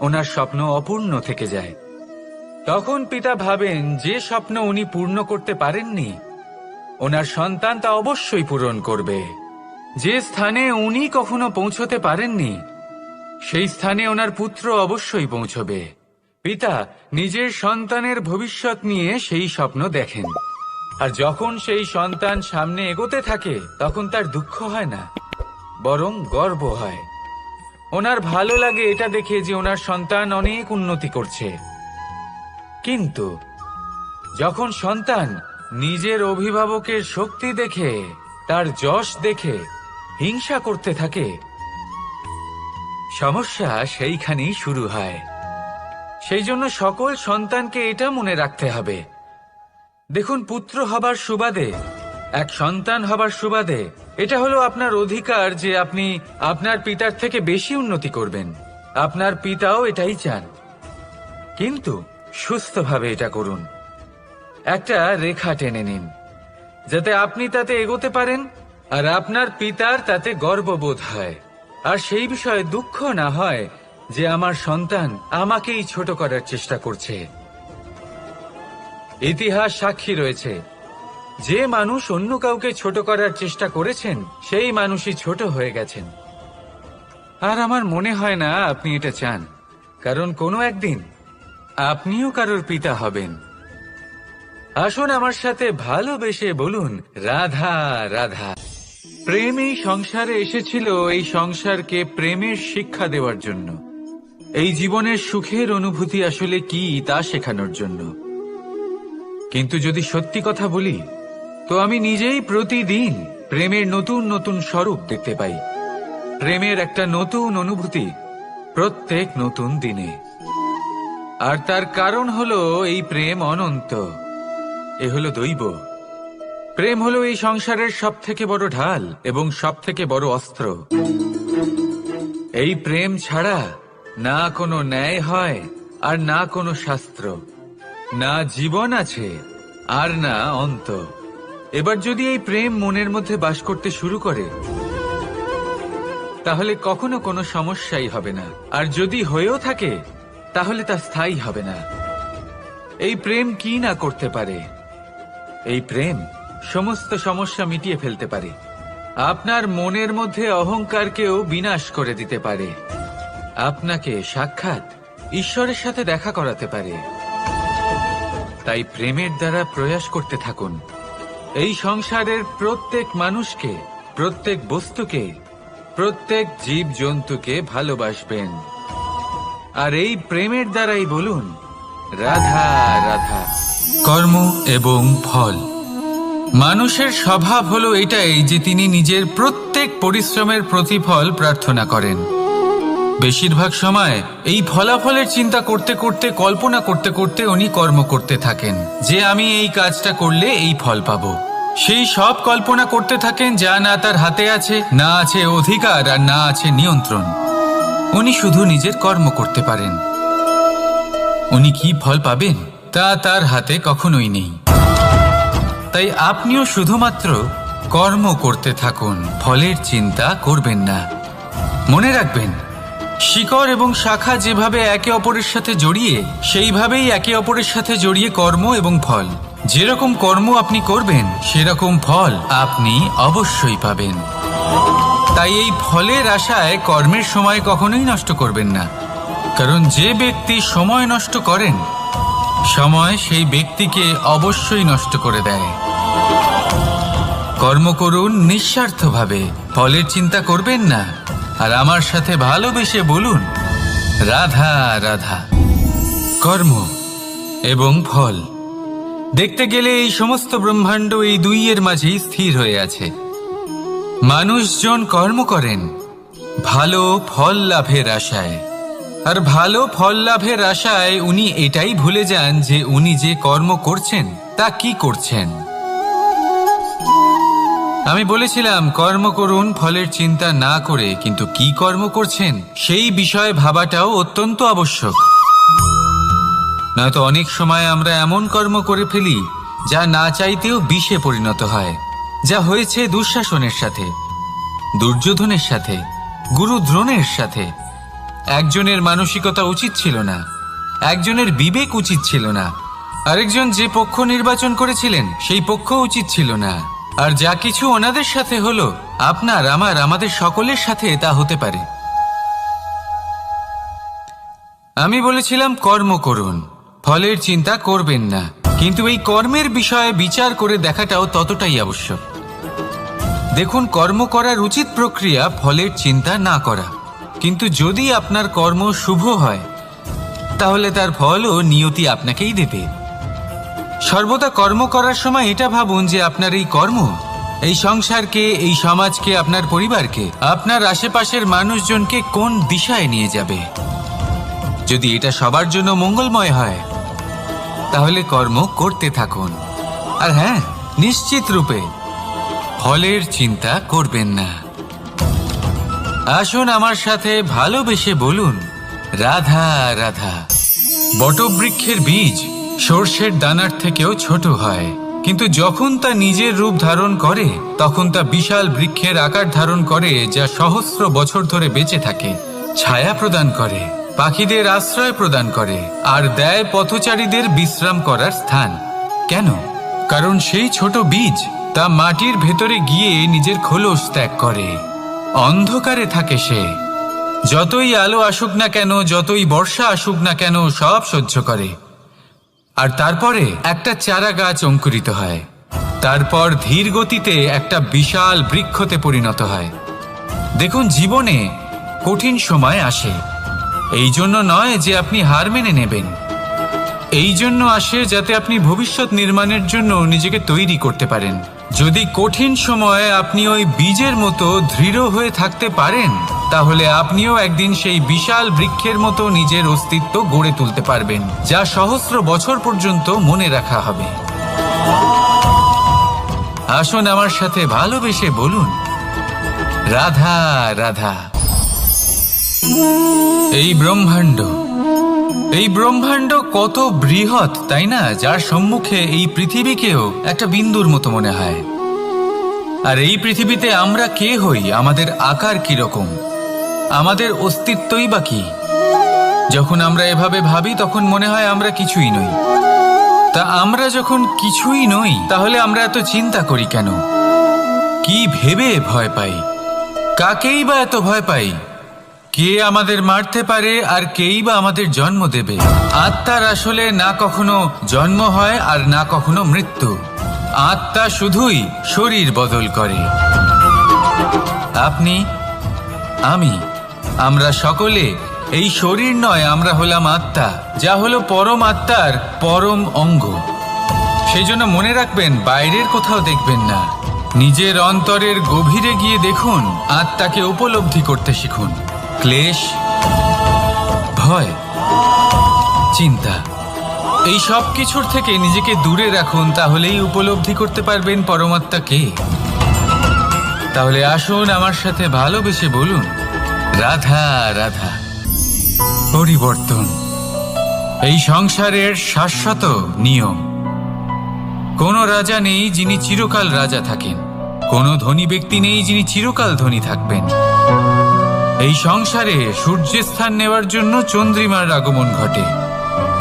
ওনার স্বপ্ন অপূর্ণ থেকে যায়। তখন পিতা ভাবেন যে স্বপ্ন উনি পূর্ণ করতে পারেননি, ওনার সন্তান তা অবশ্যই পূরণ করবে। যে স্থানে উনি কখনো পৌঁছতে পারেননি, সেই স্থানে ওনার পুত্র অবশ্যই পৌঁছবে। পিতা নিজের সন্তানের ভবিষ্যৎ নিয়ে সেই স্বপ্ন দেখেন, আর যখন সেই সন্তান সামনে এগোতে থাকে, তখন তার দুঃখ হয় না, বরং গর্ব হয়। ওনার ভালো লাগে এটা দেখে যে ওনার সন্তান অনেক উন্নতি করছে। কিন্তু যখন সন্তান নিজের অভিভাবকের শক্তি দেখে, তার যশ দেখে হিংসা করতে থাকে, সমস্যা সেইখানেই শুরু হয়। সেই জন্য সকল সন্তানকে এটা মনে রাখতে হবে, দেখুন, পুত্র হবার সুবাদে, এক সন্তান হবার সুবাদে, এটা হলো আপনার অধিকার যে আপনি আপনার পিতার থেকে বেশি উন্নতি করবেন। আপনার পিতাও এটাই চান, কিন্তু সুস্থভাবে এটা করুন। একটা রেখা টেনে নিন, যাতে আপনি তাতে এগোতে পারেন, আর আপনার পিতার তাতে গর্ববোধ হয়, আর সেই বিষয়ে দুঃখ না হয় যে আমার সন্তান আমাকেই ছোট করার চেষ্টা করছে। ইতিহাস সাক্ষী রয়েছে, যে মানুষ অন্য কাউকে ছোট করার চেষ্টা করেছেন, সেই মানুষই ছোট হয়ে গেছেন। আর আমার মনে হয় না আপনি এটা চান, কারণ কোনো একদিন আপনিও কারোর পিতা হবেন। আসুন আমার সাথে ভালোবেসে বলুন, রাধা রাধা। প্রেম এই সংসারে এসেছিল এই সংসারকে প্রেমের শিক্ষা দেওয়ার জন্য, এই জীবনের সুখের অনুভূতি আসলে কি তা শেখানোর জন্য। কিন্তু যদি সত্যি কথা বলি, তো আমি নিজেই প্রতিদিন প্রেমের নতুন নতুন স্বরূপ দেখতে পাই, প্রেমের একটা নতুন অনুভূতি প্রত্যেক নতুন দিনে। আর তার কারণ হলো এই প্রেম অনন্ত, এ হলো দৈব। প্রেম হলো এই সংসারের সব থেকে বড় ঢাল এবং সব থেকে বড় অস্ত্র। এই প্রেম ছাড়া না কোনো ন্যায় হয়, আর না কোনো শাস্ত্র, না জীবন আছে, আর না অন্ত। এবার যদি এই প্রেম মনের মধ্যে বাস করতে শুরু করে, তাহলে কখনো কোনো সমস্যাই হবে না, আর যদি হয়েও থাকে, তাহলে তা স্থায়ী হবে না। এই প্রেম কি না করতে পারে? এই প্রেম সমস্ত সমস্যা মিটিয়ে ফেলতে পারে, আপনার মনের মধ্যে অহংকারকেও বিনাশ করে দিতে পারে, আপনাকে সাক্ষাৎ ঈশ্বরের সাথে দেখা করাতে পারে। তাই প্রেমের দ্বারা প্রয়াস করতে থাকুন, এই সংসারের প্রত্যেক মানুষকে, প্রত্যেক বস্তুকে, প্রত্যেক জীব জন্তুকে ভালোবাসবেন। আর এই প্রেমের দ্বারাই বলুন, রাধা রাধা। কর্ম এবং ফল। মানুষের স্বভাব হলো এটাই যে তিনি নিজের প্রত্যেক পরিশ্রমের প্রতিফল প্রার্থনা করেন। বেশিরভাগ সময় এই ফলাফলের চিন্তা করতে করতে, কল্পনা করতে করতে উনি কর্ম করতে থাকেন যে আমি এই কাজটা করলে এই ফল পাবো। সেই সব কল্পনা করতে থাকেন যা না তার হাতে আছে, না আছে অধিকার আর না আছে নিয়ন্ত্রণ। উনি শুধু নিজের কর্ম করতে পারেন। উনি কি ফল পাবেন তা তার হাতে কখনোই নেই। তাই আপনিও শুধুমাত্র কর্ম করতে থাকুন, ফলের চিন্তা করবেন না। মনে রাখবেন, শিকড় এবং শাখা যেভাবে একে অপরের সাথে জড়িয়ে, সেইভাবেই একে অপরের সাথে জড়িয়ে কর্ম এবং ফল। যেরকম কর্ম আপনি করবেন সেরকম ফল আপনি অবশ্যই পাবেন। তাই এই ফলের আশায় কর্মের সময় কখনোই নষ্ট করবেন না, কারণ যে ব্যক্তি সময় নষ্ট করেন, সময় সেই ব্যক্তিকে অবশ্যই নষ্ট করে দেয়। কর্ম করুন নিঃস্বার্থভাবে, ফলের চিন্তা করবেন না, আর আমার সাথে ভালোবেসে বলুন রাধা রাধা। কর্ম এবং ফল দেখতে গেলে এই সমস্ত ব্রহ্মাণ্ড এই দুইয়ের মাঝেই স্থির হয়ে আছে। মানুষজন কর্ম করেন ভালো ফল লাভের আশায়, আর ভালো ফল লাভের আশায় উনি এটাই ভুলে যান যে উনি যে কর্ম করছেন তা কি করছেন। আমি বলেছিলাম কর্ম করুন ফলের চিন্তা না করে, কিন্তু কি কর্ম করছেন সেই বিষয়ে ভাবাটাও অত্যন্ত আবশ্যক। নয়তো অনেক সময় আমরা এমন কর্ম করে ফেলি যা না চাইতেও বিষে পরিণত হয়, যা হয়েছে দুঃশাসনের সাথে, দুর্যোধনের সাথে, গুরু দ্রোণের সাথে। একজনের মানসিকতা উচিত ছিল না, একজনের বিবেক উচিত ছিল না, আরেকজন যে পক্ষ নির্বাচন করেছিলেন সেই পক্ষ উচিত ছিল না। আর যা কিছু ওনাদের সাথে হলো, আপনার আমার আমাদের সকলের সাথে তা হতে পারে। আমি বলেছিলাম কর্ম করুন, ফলের চিন্তা করবেন না, কিন্তু এই কর্মের বিষয়ে বিচার করে দেখাটাও ততটাই আবশ্যক। দেখুন, কর্ম করার উচিত প্রক্রিয়া ফলের চিন্তা না করা, কিন্তু যদি আপনার কর্ম শুভ হয় তাহলে তার ফলও নিয়তি আপনাকেই দেবে। সর্বদা কর্ম করার সময় এটা ভাবুন যে আপনার এই কর্ম এই সংসারকে, এই সমাজকে, আপনার পরিবারকে, আপনার আশেপাশের মানুষজনকে কোন দিশায় নিয়ে যাবে। যদি এটা সবার জন্য মঙ্গলময় হয় তাহলে কর্ম করতে থাকুন। আর হ্যাঁ, নিশ্চিত রূপে ফলের চিন্তা করবেন না। আসুন আমার সাথে ভালোবেসে বলুন রাধা রাধা। বটবৃক্ষের বীজ সর্ষের দানার থেকেও ছোট হয়, কিন্তু যখন তা নিজের রূপ ধারণ করে তখন তা বিশাল বৃক্ষের আকার ধারণ করে, যা সহস্র বছর ধরে বেঁচে থাকে, ছায়া প্রদান করে, পাখিদের আশ্রয় প্রদান করে, আর দেয় পথচারীদের বিশ্রাম করার স্থান। কেন? কারণ সেই ছোট বীজ তা মাটির ভেতরে গিয়ে নিজের খোলস ত্যাগ করে। অন্ধকারে থাকে সে, যতই আলো আসুক না কেন, যতই বর্ষা আসুক না কেন, সব সহ্য করে। আর তারপরে একটা চারা গাছ অঙ্কুরিত হয়, তারপর ধীর গতিতে একটা বিশাল বৃক্ষতে পরিণত হয়। দেখুন, জীবনে কঠিন সময় আসে, এই জন্য নয় যে আপনি হার মেনে নেবেন, এই জন্য আসে যাতে আপনি ভবিষ্যৎ নির্মাণের জন্য নিজেকে তৈরি করতে পারেন। যদি কঠিন সময়ে আপনি ওই বীজের মতো দৃঢ় হয়ে থাকতে পারেন, তাহলে আপনিও একদিন সেই বিশাল বৃক্ষের মতো নিজের অস্তিত্ব গড়ে তুলতে পারবেন, যা সহস্র বছর পর্যন্ত মনে রাখা হবে। আসুন আমার সাথে ভালোবেসে বলুন রাধা রাধা। এই ব্রহ্মাণ্ড কত বৃহৎ, তাই না? যার সম্মুখে এই পৃথিবীকেও একটা বিন্দুর মতো মনে হয়। আর এই পৃথিবীতে আমরা কে হই, আমাদের আকার কিরকম, আমাদের অস্তিত্বই বা কি? যখন আমরা এভাবে ভাবি তখন মনে হয় আমরা কিছুই নই। তা আমরা যখন কিছুই নই, তাহলে আমরা এত চিন্তা করি কেন? কি ভেবে ভয় পাই? কাকেই বা এত ভয় পাই? কে আমাদের মারতে পারে আর কেই বা আমাদের জন্ম দেবে? আত্মার আসলে না কখনো জন্ম হয় আর না কখনো মৃত্যু। আত্মা শুধুই শরীর বদল করে। আপনি, আমি, আমরা সকলে এই শরীর নয়, আমরা হলাম আত্মা, যা হলো পরম আত্মার পরম অঙ্গ। সেই জন্য মনে রাখবেন, বাইরের কোথাও দেখবেন না, নিজের অন্তরের গভীরে গিয়ে দেখুন, আত্মাকে উপলব্ধি করতে শিখুন। ক্লেশ, ভয়, চিন্তা, এই সব কিছুর থেকে নিজেকে দূরে রাখুন, তাহলেই উপলব্ধি করতে পারবেন পরমাত্মা কে। তাহলে আসুন আমার সাথে ভালোবেসে বলুন, রাধা রাধা। পরিবর্তন এই সংসারের শাশ্বত নিয়ম। কোনো রাজা নেই যিনি চিরকাল রাজা থাকেন, কোনো ধনী ব্যক্তি নেই যিনি চিরকাল ধনী থাকবেন। এই সংসারে সূর্যের স্থান নেওয়ার জন্য চন্দ্রিমার আগমন ঘটে।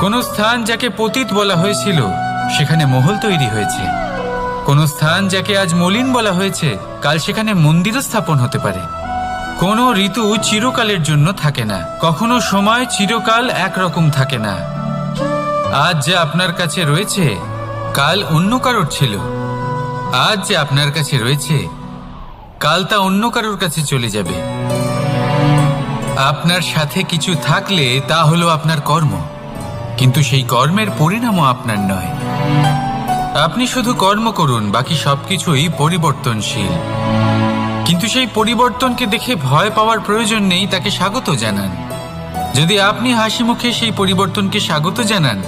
কোন স্থান যাকে পতিত বলা হয়েছিল সেখানে মহল তৈরি হয়েছে। কোন স্থান যাকে আজ মলিন বলা হয়েছে কাল সেখানে মন্দিরও স্থাপন হতে পারে। কোনো ঋতু চিরকালের জন্য থাকে না, কখনো সময় চিরকাল একরকম থাকে না। আজ যে আপনার কাছে রয়েছে কাল অন্য কারোর ছিল, আজ যে আপনার কাছে রয়েছে কাল তা অন্য কারোর কাছে চলে যাবে। আপনার সাথে কিছু থাকলে তা হলো আপনার কর্ম, কিন্তু সেই কর্মের পরিণামও আপনার নয়। আপনি শুধু কর্ম করুন, বাকি সবকিছুই পরিবর্তনশীল। কিন্তু সেই পরিবর্তনকে দেখে ভয় পাওয়ার প্রয়োজন নেই, তাকে স্বাগত জানান। যদি আপনি হাসি মুখে সেই পরিবর্তনকে স্বাগত জানান,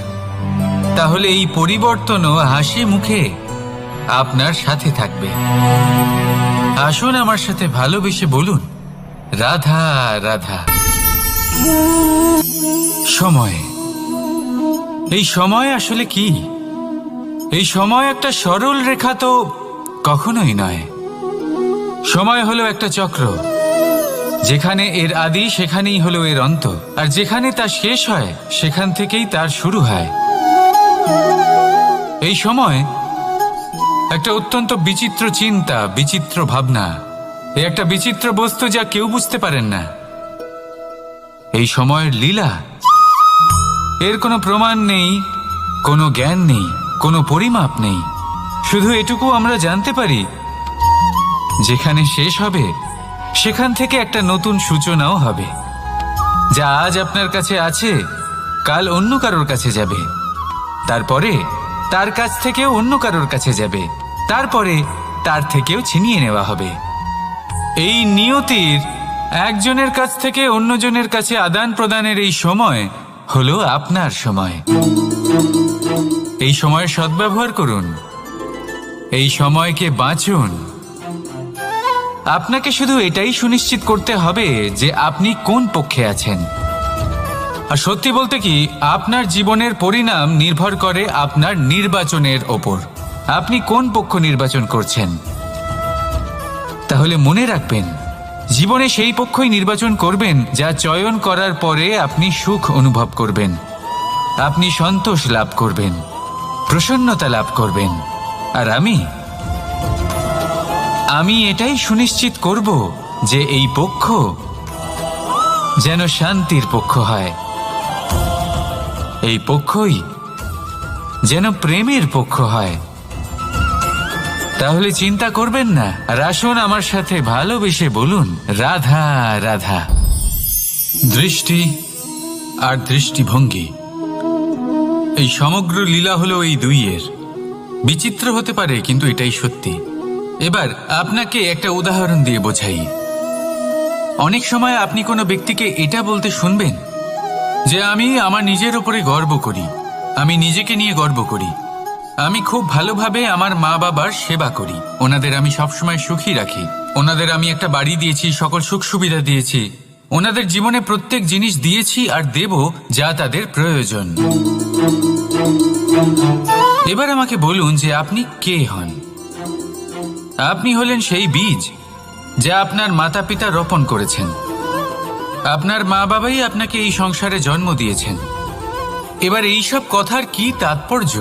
তাহলে এই পরিবর্তনও হাসি মুখে আপনার সাথে থাকবে। আসুন আমার সাথে ভালোবেসে বলুন, রাধা রাধা। সময়, এই সময় আসলে কি? এই সময় একটা সরল রেখা তো কখনোই নয়। সময় হলো একটা চক্র, যেখানে এর আদি সেখানেই হলো এর অন্ত, আর যেখানে তা শেষ হয় সেখান থেকেই তার শুরু হয়। এই সময় একটা অত্যন্ত বিচিত্র চিন্তা, বিচিত্র ভাবনা, একটা বিচিত্র বস্তু যা কেউ বুঝতে পারেন না। এই সময়ের লীলা, এর কোনো প্রমাণ নেই, কোনো জ্ঞান নেই, কোনো পরিমাপ নেই। শুধু এটুকু আমরা জানতে পারি, যেখানে শেষ হবে সেখান থেকে একটা নতুন সূচনাও হবে। যা আজ আপনার কাছে আছে কাল অন্য কারোর কাছে যাবে, তারপরে তার কাছ থেকেও অন্য কারোর কাছে যাবে, তারপরে তার থেকেও ছিনিয়ে নেওয়া হবে। এই নিয়তির একজনের কাছ থেকে অন্যজনের কাছে আদান প্রদানের এই সময় হলো আপনার সময়। এই সময়ের সদ্ব্যবহার করুন, এই সময়কে বাঁচুন। আপনাকে শুধু এটাই সুনিশ্চিত করতে হবে যে আপনি কোন পক্ষে আছেন। আর সত্যি বলতে কি, আপনার জীবনের পরিণাম নির্ভর করে আপনার নির্বাচনের ওপর। আপনি কোন পক্ষ নির্বাচন করছেন। তাহলে মনে রাখবেন, জীবনে সেই পক্ষই নির্বাচন করবেন যা চয়ন করার পরে আপনি সুখ অনুভব করবেন, আপনি সন্তোষ লাভ করবেন, প্রসন্নতা লাভ করবেন। আর আমি এটাই সুনিশ্চিত করব যে এই পক্ষ যেন শান্তির পক্ষ হয়, এই পক্ষই যেন প্রেমের পক্ষ হয়। তাহলে চিন্তা করবেন না, আর আসুন আমার সাথে ভালোবেসে বলুন, রাধা রাধা। দৃষ্টি আর দৃষ্টিভঙ্গি, এই সমগ্র লীলা হলো এই দুইয়ের। বিচিত্র হতে পারে, কিন্তু এটাই সত্যি। এবার আপনাকে একটা উদাহরণ দিয়ে বোঝাই। অনেক সময় আপনি কোনো ব্যক্তিকে এটা বলতে শুনবেন যে আমি আমার নিজের উপরে গর্ব করি, আমি নিজেকে নিয়ে গর্ব করি, আমি খুব ভালোভাবে আমার মা বাবার সেবা করি, ওনাদের আমি সবসময় সুখী রাখি, ওনাদের আমি একটা বাড়ি দিয়েছি, সকল সুখ সুবিধা দিয়েছি, ওনাদের জীবনে প্রত্যেক জিনিস দিয়েছি আর দেব যা তাদের প্রয়োজন। এবার আমাকে বলুন যে আপনি কে হন। আপনি হলেন সেই বীজ যা আপনার মাতা পিতা রোপণ করেছেন। আপনার মা বাবাই আপনাকে এই সংসারে জন্ম দিয়েছেন। এবার এইসব কথার কি তাৎপর্য?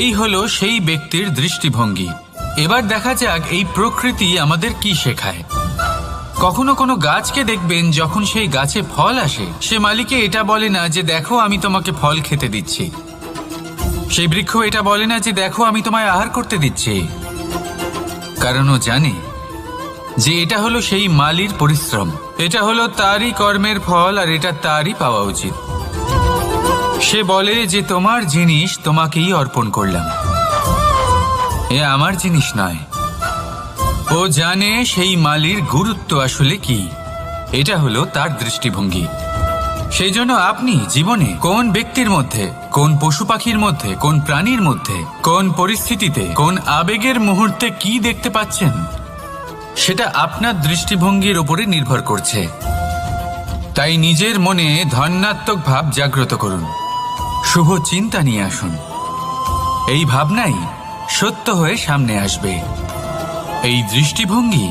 এই হলো সেই ব্যক্তির দৃষ্টিভঙ্গি। এবার দেখা যাক এই প্রকৃতি আমাদের কি শেখায়। কখনো কোনো গাছকে দেখবেন, যখন সেই গাছে ফল আসে, সে মালিকে এটা বলে না যে দেখো আমি তোমাকে ফল খেতে দিচ্ছি। সেই বৃক্ষ এটা বলে না যে দেখো আমি তোমায় আহার করতে দিচ্ছি, কারণ ও জানে যে এটা হলো সেই মালির পরিশ্রম, এটা হলো তারই কর্মের ফল, আর এটা তারই পাওয়া উচিত। সে বলে যে তোমার জিনিস তোমাকেই অর্পণ করলাম, এ আমার জিনিস নয়। ও জানে সেই মালির গুরুত্ব আসলে কি। এটা হলো তার দৃষ্টিভঙ্গি। সেই জন্য আপনি জীবনে কোন ব্যক্তির মধ্যে, কোন পশু পাখির মধ্যে, কোন প্রাণীর মধ্যে, কোন পরিস্থিতিতে, কোন আবেগের মুহূর্তে কি দেখতে পাচ্ছেন, সেটা আপনার দৃষ্টিভঙ্গির উপরে নির্ভর করছে। তাই নিজের মনে ধনাত্মক ভাব জাগ্রত করুন, শুভ চিন্তা নিয়ে আসুন। এই ভাবনাই সত্য হয়ে সামনে আসবে। এই দৃষ্টিভঙ্গি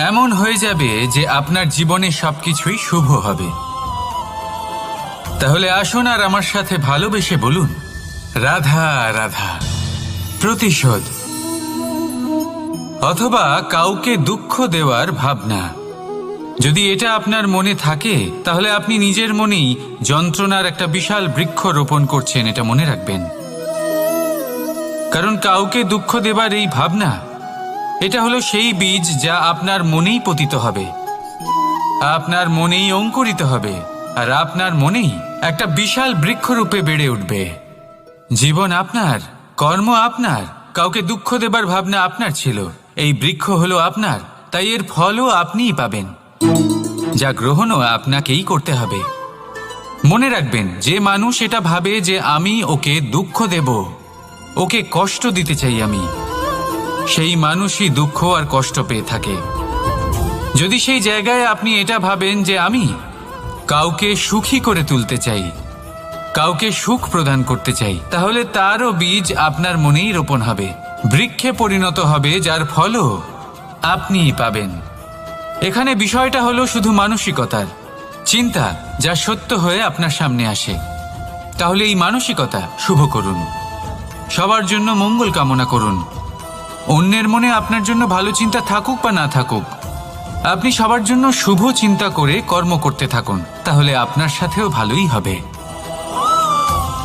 এমন হয়ে যাবে যে আপনার জীবনে সবকিছুই শুভ হবে। তাহলে আসুন আর আমার সাথে ভালোবেসে বলুন, রাধা রাধা। প্রতিশোধ অথবা কাউকে দুঃখ দেওয়ার ভাবনা, যদি এটা আপনার মনে থাকে তাহলে আপনি নিজের মনেই যন্ত্রণার একটা বিশাল বৃক্ষ রোপণ করছেন, এটা মনে রাখবেন। কারণ কাউকে দুঃখ দেবার এই ভাবনা, এটা হলো সেই বীজ যা আপনার মনেই পতিত হবে, আপনার মনেই অঙ্কুরিত হবে, আর আপনার মনেই একটা বিশাল বৃক্ষরূপে বেড়ে উঠবে। জীবন আপনার, কর্ম আপনার, কাউকে দুঃখ দেবার ভাবনা আপনার ছিল, এই বৃক্ষ হলো আপনার, তাই এর ফলও আপনিই পাবেন, যা গ্রহণও আপনাকেই করতে হবে। মনে রাখবেন, যে মানুষ এটা ভাবে যে আমি ওকে দুঃখ দেব, ওকে কষ্ট দিতে চাই আমি, সেই মানুষই দুঃখ আর কষ্ট পেয়ে থাকে। যদি সেই জায়গায় আপনি এটা ভাবেন যে আমি কাউকে সুখী করে তুলতে চাই, কাউকে সুখ প্রদান করতে চাই, তাহলে তারও বীজ আপনার মনেই রোপণ হবে, বৃক্ষে পরিণত হবে, যার ফলও আপনিই পাবেন। এখানে বিষয়টা হলো শুধু মানসিকতার চিন্তা, যা সত্য হয়ে আপনার সামনে আসে। তাহলে এই মানসিকতা শুভ করুন, সবার জন্য মঙ্গল কামনা করুন। অন্যের মনে আপনার জন্য ভালো চিন্তা থাকুক বা না থাকুক, আপনি সবার জন্য শুভ চিন্তা করে কর্ম করতে থাকুন, তাহলে আপনার সাথেও ভালোই হবে।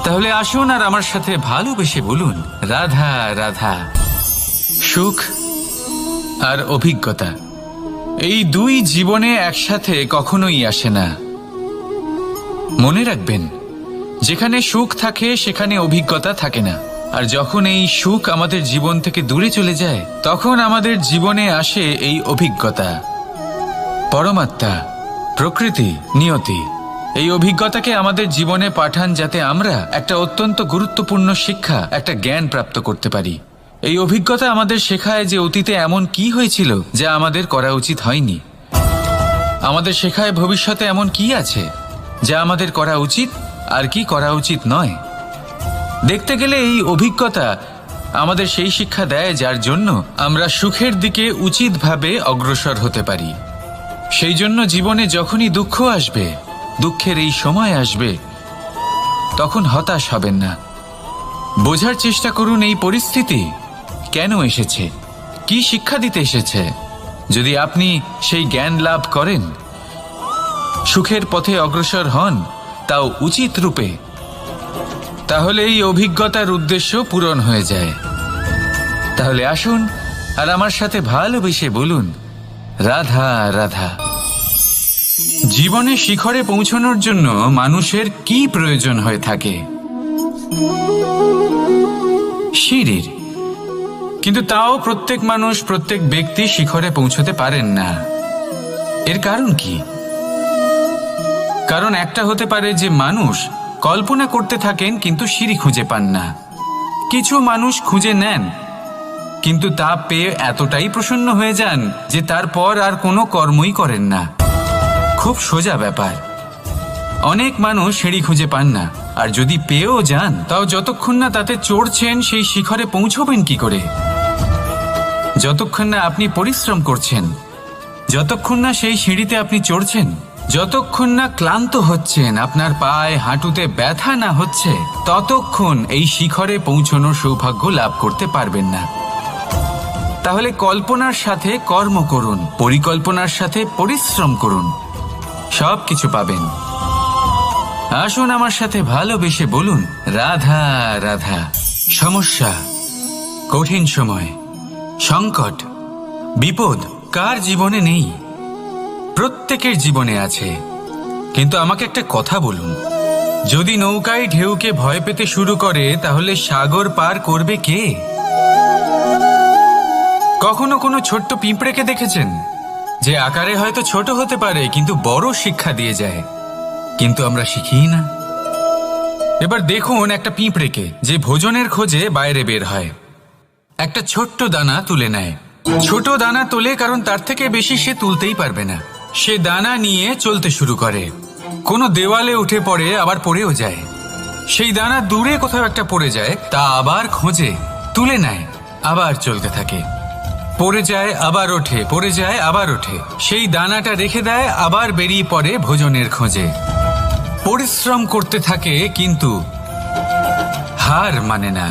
তাহলে আসুন আর আমার সাথে ভালোবেসে বলুন, রাধা রাধা। সুখ আর অভিজ্ঞতা, এই দুই জীবনে একসাথে কখনোই আসে না। মনে রাখবেন, যেখানে সুখ থাকে সেখানে অভিজ্ঞতা থাকে না, আর যখন এই সুখ আমাদের জীবন থেকে দূরে চলে যায়, তখন আমাদের জীবনে আসে এই অভিজ্ঞতা। পরমাত্মা, প্রকৃতি, নিয়তি এই অভিজ্ঞতাকে আমাদের জীবনে পাঠান, যাতে আমরা একটা অত্যন্ত গুরুত্বপূর্ণ শিক্ষা, একটা জ্ঞান প্রাপ্ত করতে পারি। এই অভিজ্ঞতা আমাদের শেখায় যে অতীতে এমন কি হয়েছিল যা আমাদের করা উচিত হয়নি, আমাদের শেখায় ভবিষ্যতে এমন কি আছে যা আমাদের করা উচিত আর কি করা উচিত নয়। দেখতে গেলে এই অভিজ্ঞতা আমাদের সেই শিক্ষা দেয় যার জন্য আমরা সুখের দিকে উচিতভাবে অগ্রসর হতে পারি। সেই জন্য জীবনে যখনই দুঃখ আসবে, দুঃখের এই সময় আসবে, তখন হতাশ হবেন না। বোঝার চেষ্টা করুন এই পরিস্থিতি কেন এসেছে, কি শিক্ষা দিতে এসেছে। যদি আপনি সেই জ্ঞান লাভ করেন, সুখের পথে অগ্রসর হন, তাও উচিত রূপে, তাহলে এই অভিজ্ঞতার উদ্দেশ্য পূরণ হয়ে যায়। তাহলে আসুন আর আমার সাথে ভালোবেসে বলুন, রাধা রাধা। জীবনে শিখরে পৌঁছানোর জন্য মানুষের কি প্রয়োজন হয়ে থাকে? সিঁড়ির। কিন্তু তাও প্রত্যেক মানুষ, প্রত্যেক ব্যক্তি শিখরে পৌঁছতে পারেন না। এর কারণ কি? কারণ একটা হতে পারে যে মানুষ কল্পনা করতে থাকেন কিন্তু সিঁড়ি খুঁজে পান না। কিছু মানুষ খুঁজে নেন কিন্তু তা পেয়ে এতটাই প্রসন্ন হয়ে যান যে তারপর আর কোনো কর্মই করেন না। খুব সোজা ব্যাপার। অনেক মানুষ সিঁড়ি খুঁজে পান না, আর যদি পেয়েও যান তাও যতক্ষণ না তাতে চড়ছেন সেই শিখরে পৌঁছবেন কি করে? যতক্ষণ না আপনি পরিশ্রম করছেন, যতক্ষণ না সেই সিঁড়িতে আপনি চড়ছেন, যতক্ষণ না ক্লান্ত হচ্ছেন, আপনার পায়ে হাঁটুতে ব্যথা না হচ্ছে, ততক্ষণ এই শিখরে পৌঁছানোর সৌভাগ্য লাভ করতে পারবেন না। তাহলে কল্পনার সাথে কর্ম করুন, পরিকল্পনার সাথে পরিশ্রম করুন, সব কিছু পাবেন। আসুন আমার সাথে ভালোবেসে বলুন, রাধা রাধা। সমস্যা, কঠিন সময়, সংকট, বিপদ কার জীবনে নেই? প্রত্যেকের জীবনে আছে। কিন্তু আমাকে একটা কথা বলুন, যদি নৌকায় ঢেউকে ভয় পেতে শুরু করে, তাহলে সাগর পার করবে কে? কখনো কোনো ছোট্ট পিঁপড়েকে দেখেছেন, যে আকারে হয়তো ছোট হতে পারে কিন্তু বড় শিক্ষা দিয়ে যায়? কিন্তু আমরা শিখিই না। এবার দেখুন একটা পিঁপড়েকে, যে ভোজনের খোঁজে বাইরে বের হয়, একটা ছোট্ট দানা তুলে নেয়। ছোট দানা তোলে কারণ তার থেকে বেশি সে তুলতেই পারবে না। সে দানা নিয়ে চলতে শুরু করে, কোনো দেওয়ালে উঠে পড়ে, আবার পড়েও যায়। সেই দানা দূরে কোথাও একটা পড়ে যায়, তা আবার খোঁজে, তুলে নেয়, আবার চলতে থাকে। পড়ে যায় আবার ওঠে, পড়ে যায় আবার ওঠে, সেই দানাটা রেখে দেয়, আবার বেরিয়ে পড়ে ভোজনের খোঁজে। পরিশ্রম করতে থাকে কিন্তু হার মানে না।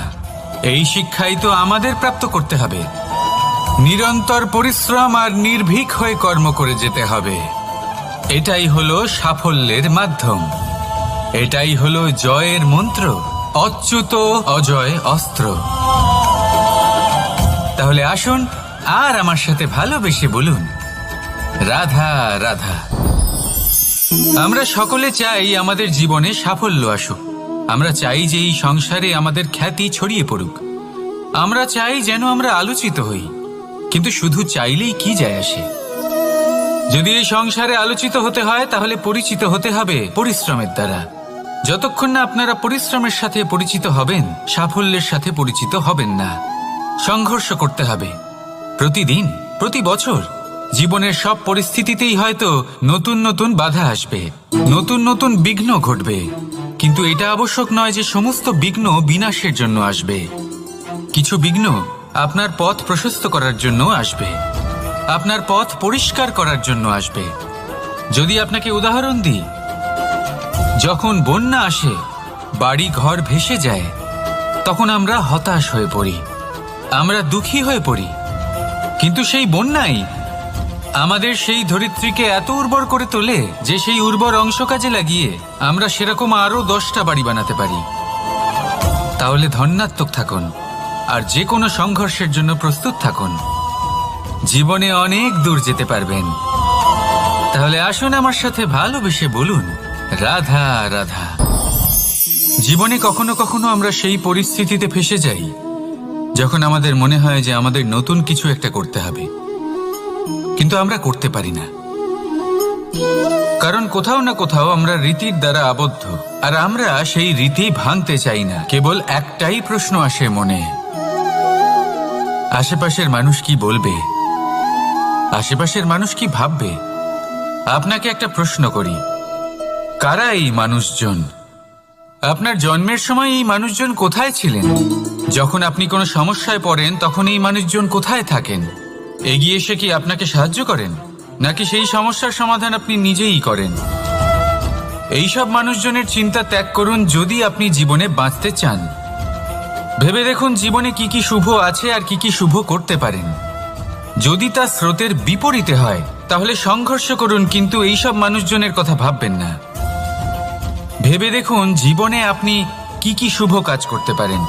এই শিক্ষাই তো আমাদের প্রাপ্ত করতে হবে। নিরন্তর পরিশ্রম আর নির্ভীক হয়ে কর্ম করে যেতে হবে। এটাই হলো সাফল্যের মাধ্যম, এটাই হলো জয়ের মন্ত্র, অচ্যুত অজয় অস্ত্র। তাহলে আসুন আর আমার সাথে ভালোবেসে বলুন, রাধা রাধা। আমরা সকলে চাই আমাদের জীবনে সাফল্য আসুক। আমরা চাই যে এই সংসারে আমাদের খ্যাতি ছড়িয়ে পড়ুক। আমরা চাই যেন আমরা আলোচিত হই। কিন্তু শুধু চাইলেই কি যায় আসে? যদি এই সংসারে আলোচিত হতে হয় তাহলে পরিচিত হতে হবে পরিশ্রমের দ্বারা। যতক্ষণ না আপনারা পরিশ্রমের সাথে পরিচিত হবেন, সাফল্যের সাথে পরিচিত হবেন না। সংঘর্ষ করতে হবে প্রতিদিন, প্রতি বছর। জীবনের সব পরিস্থিতিতেই হয়তো নতুন নতুন বাধা আসবে, নতুন নতুন বিঘ্ন ঘটবে। কিন্তু এটা আবশ্যক নয় যে সমস্ত বিঘ্ন বিনাশের জন্য আসবে। কিছু বিঘ্ন আপনার পথ প্রশস্ত করার জন্য আসবে, আপনার পথ পরিষ্কার করার জন্য আসবে। যদি আপনাকে উদাহরণ দিই, যখন বন্যা আসে, বাড়ি ঘর ভেসে যায়, তখন আমরা হতাশ হয়ে পড়ি, আমরা দুঃখী হয়ে পড়ি। কিন্তু সেই বন্যাই আমাদের সেই ধরিত্রীকে এত উর্বর করে তোলে যে সেই উর্বর অংশ কাজে লাগিয়ে আমরা সেরকম আরো 10টা বাড়ি বানাতে পারি। তাহলে ধন্যাত্মক থাকুন আর যে কোনো সংঘর্ষের জন্য প্রস্তুত থাকুন। জীবনে অনেক দূর যেতে পারবেন। তাহলে আসুন আমার সাথে ভালোবেসে বলুন, রাধা রাধা। জীবনে কখনো কখনো আমরা সেই পরিস্থিতিতে ফেসে যাই যখন আমাদের মনে হয় যে আমাদের নতুন কিছু একটা করতে হবে, কিন্তু আমরা করতে পারি না। কারণ কোথাও না কোথাও আমরা রীতির দ্বারা আবদ্ধ, আর আমরা সেই রীতি ভাঙতে চাই না। কেবল একটাই প্রশ্ন আসে মনে, আশেপাশের মানুষ কি বলবে, আশেপাশের মানুষ কি ভাববে। আপনাকে একটা প্রশ্ন করি, কারা এই মানুষজন? আপনার জন্মের সময় এই মানুষজন কোথায় ছিলেন? যখন আপনি কোনো সমস্যায় পড়েন তখন এই মানুষজন কোথায় থাকেন? এগিয়ে এসে কি আপনাকে সাহায্য করেন, নাকি সেই সমস্যার সমাধান আপনি নিজেই করেন? এইসব মানুষজনের চিন্তা ত্যাগ করুন যদি আপনি জীবনে বাঁচতে চান। ভেবে দেখুন জীবনে কি কি শুভ আছে আর কি কি শুভ করতে পারেন। যদি তা স্রোতের বিপরীতে হয় তাহলে সংঘর্ষ করুন, কিন্তু এইসব মানুষজনের কথা ভাববেন না। ভেবে দেখুন জীবনে আপনি কি কি শুভ কাজ করতে পারেন।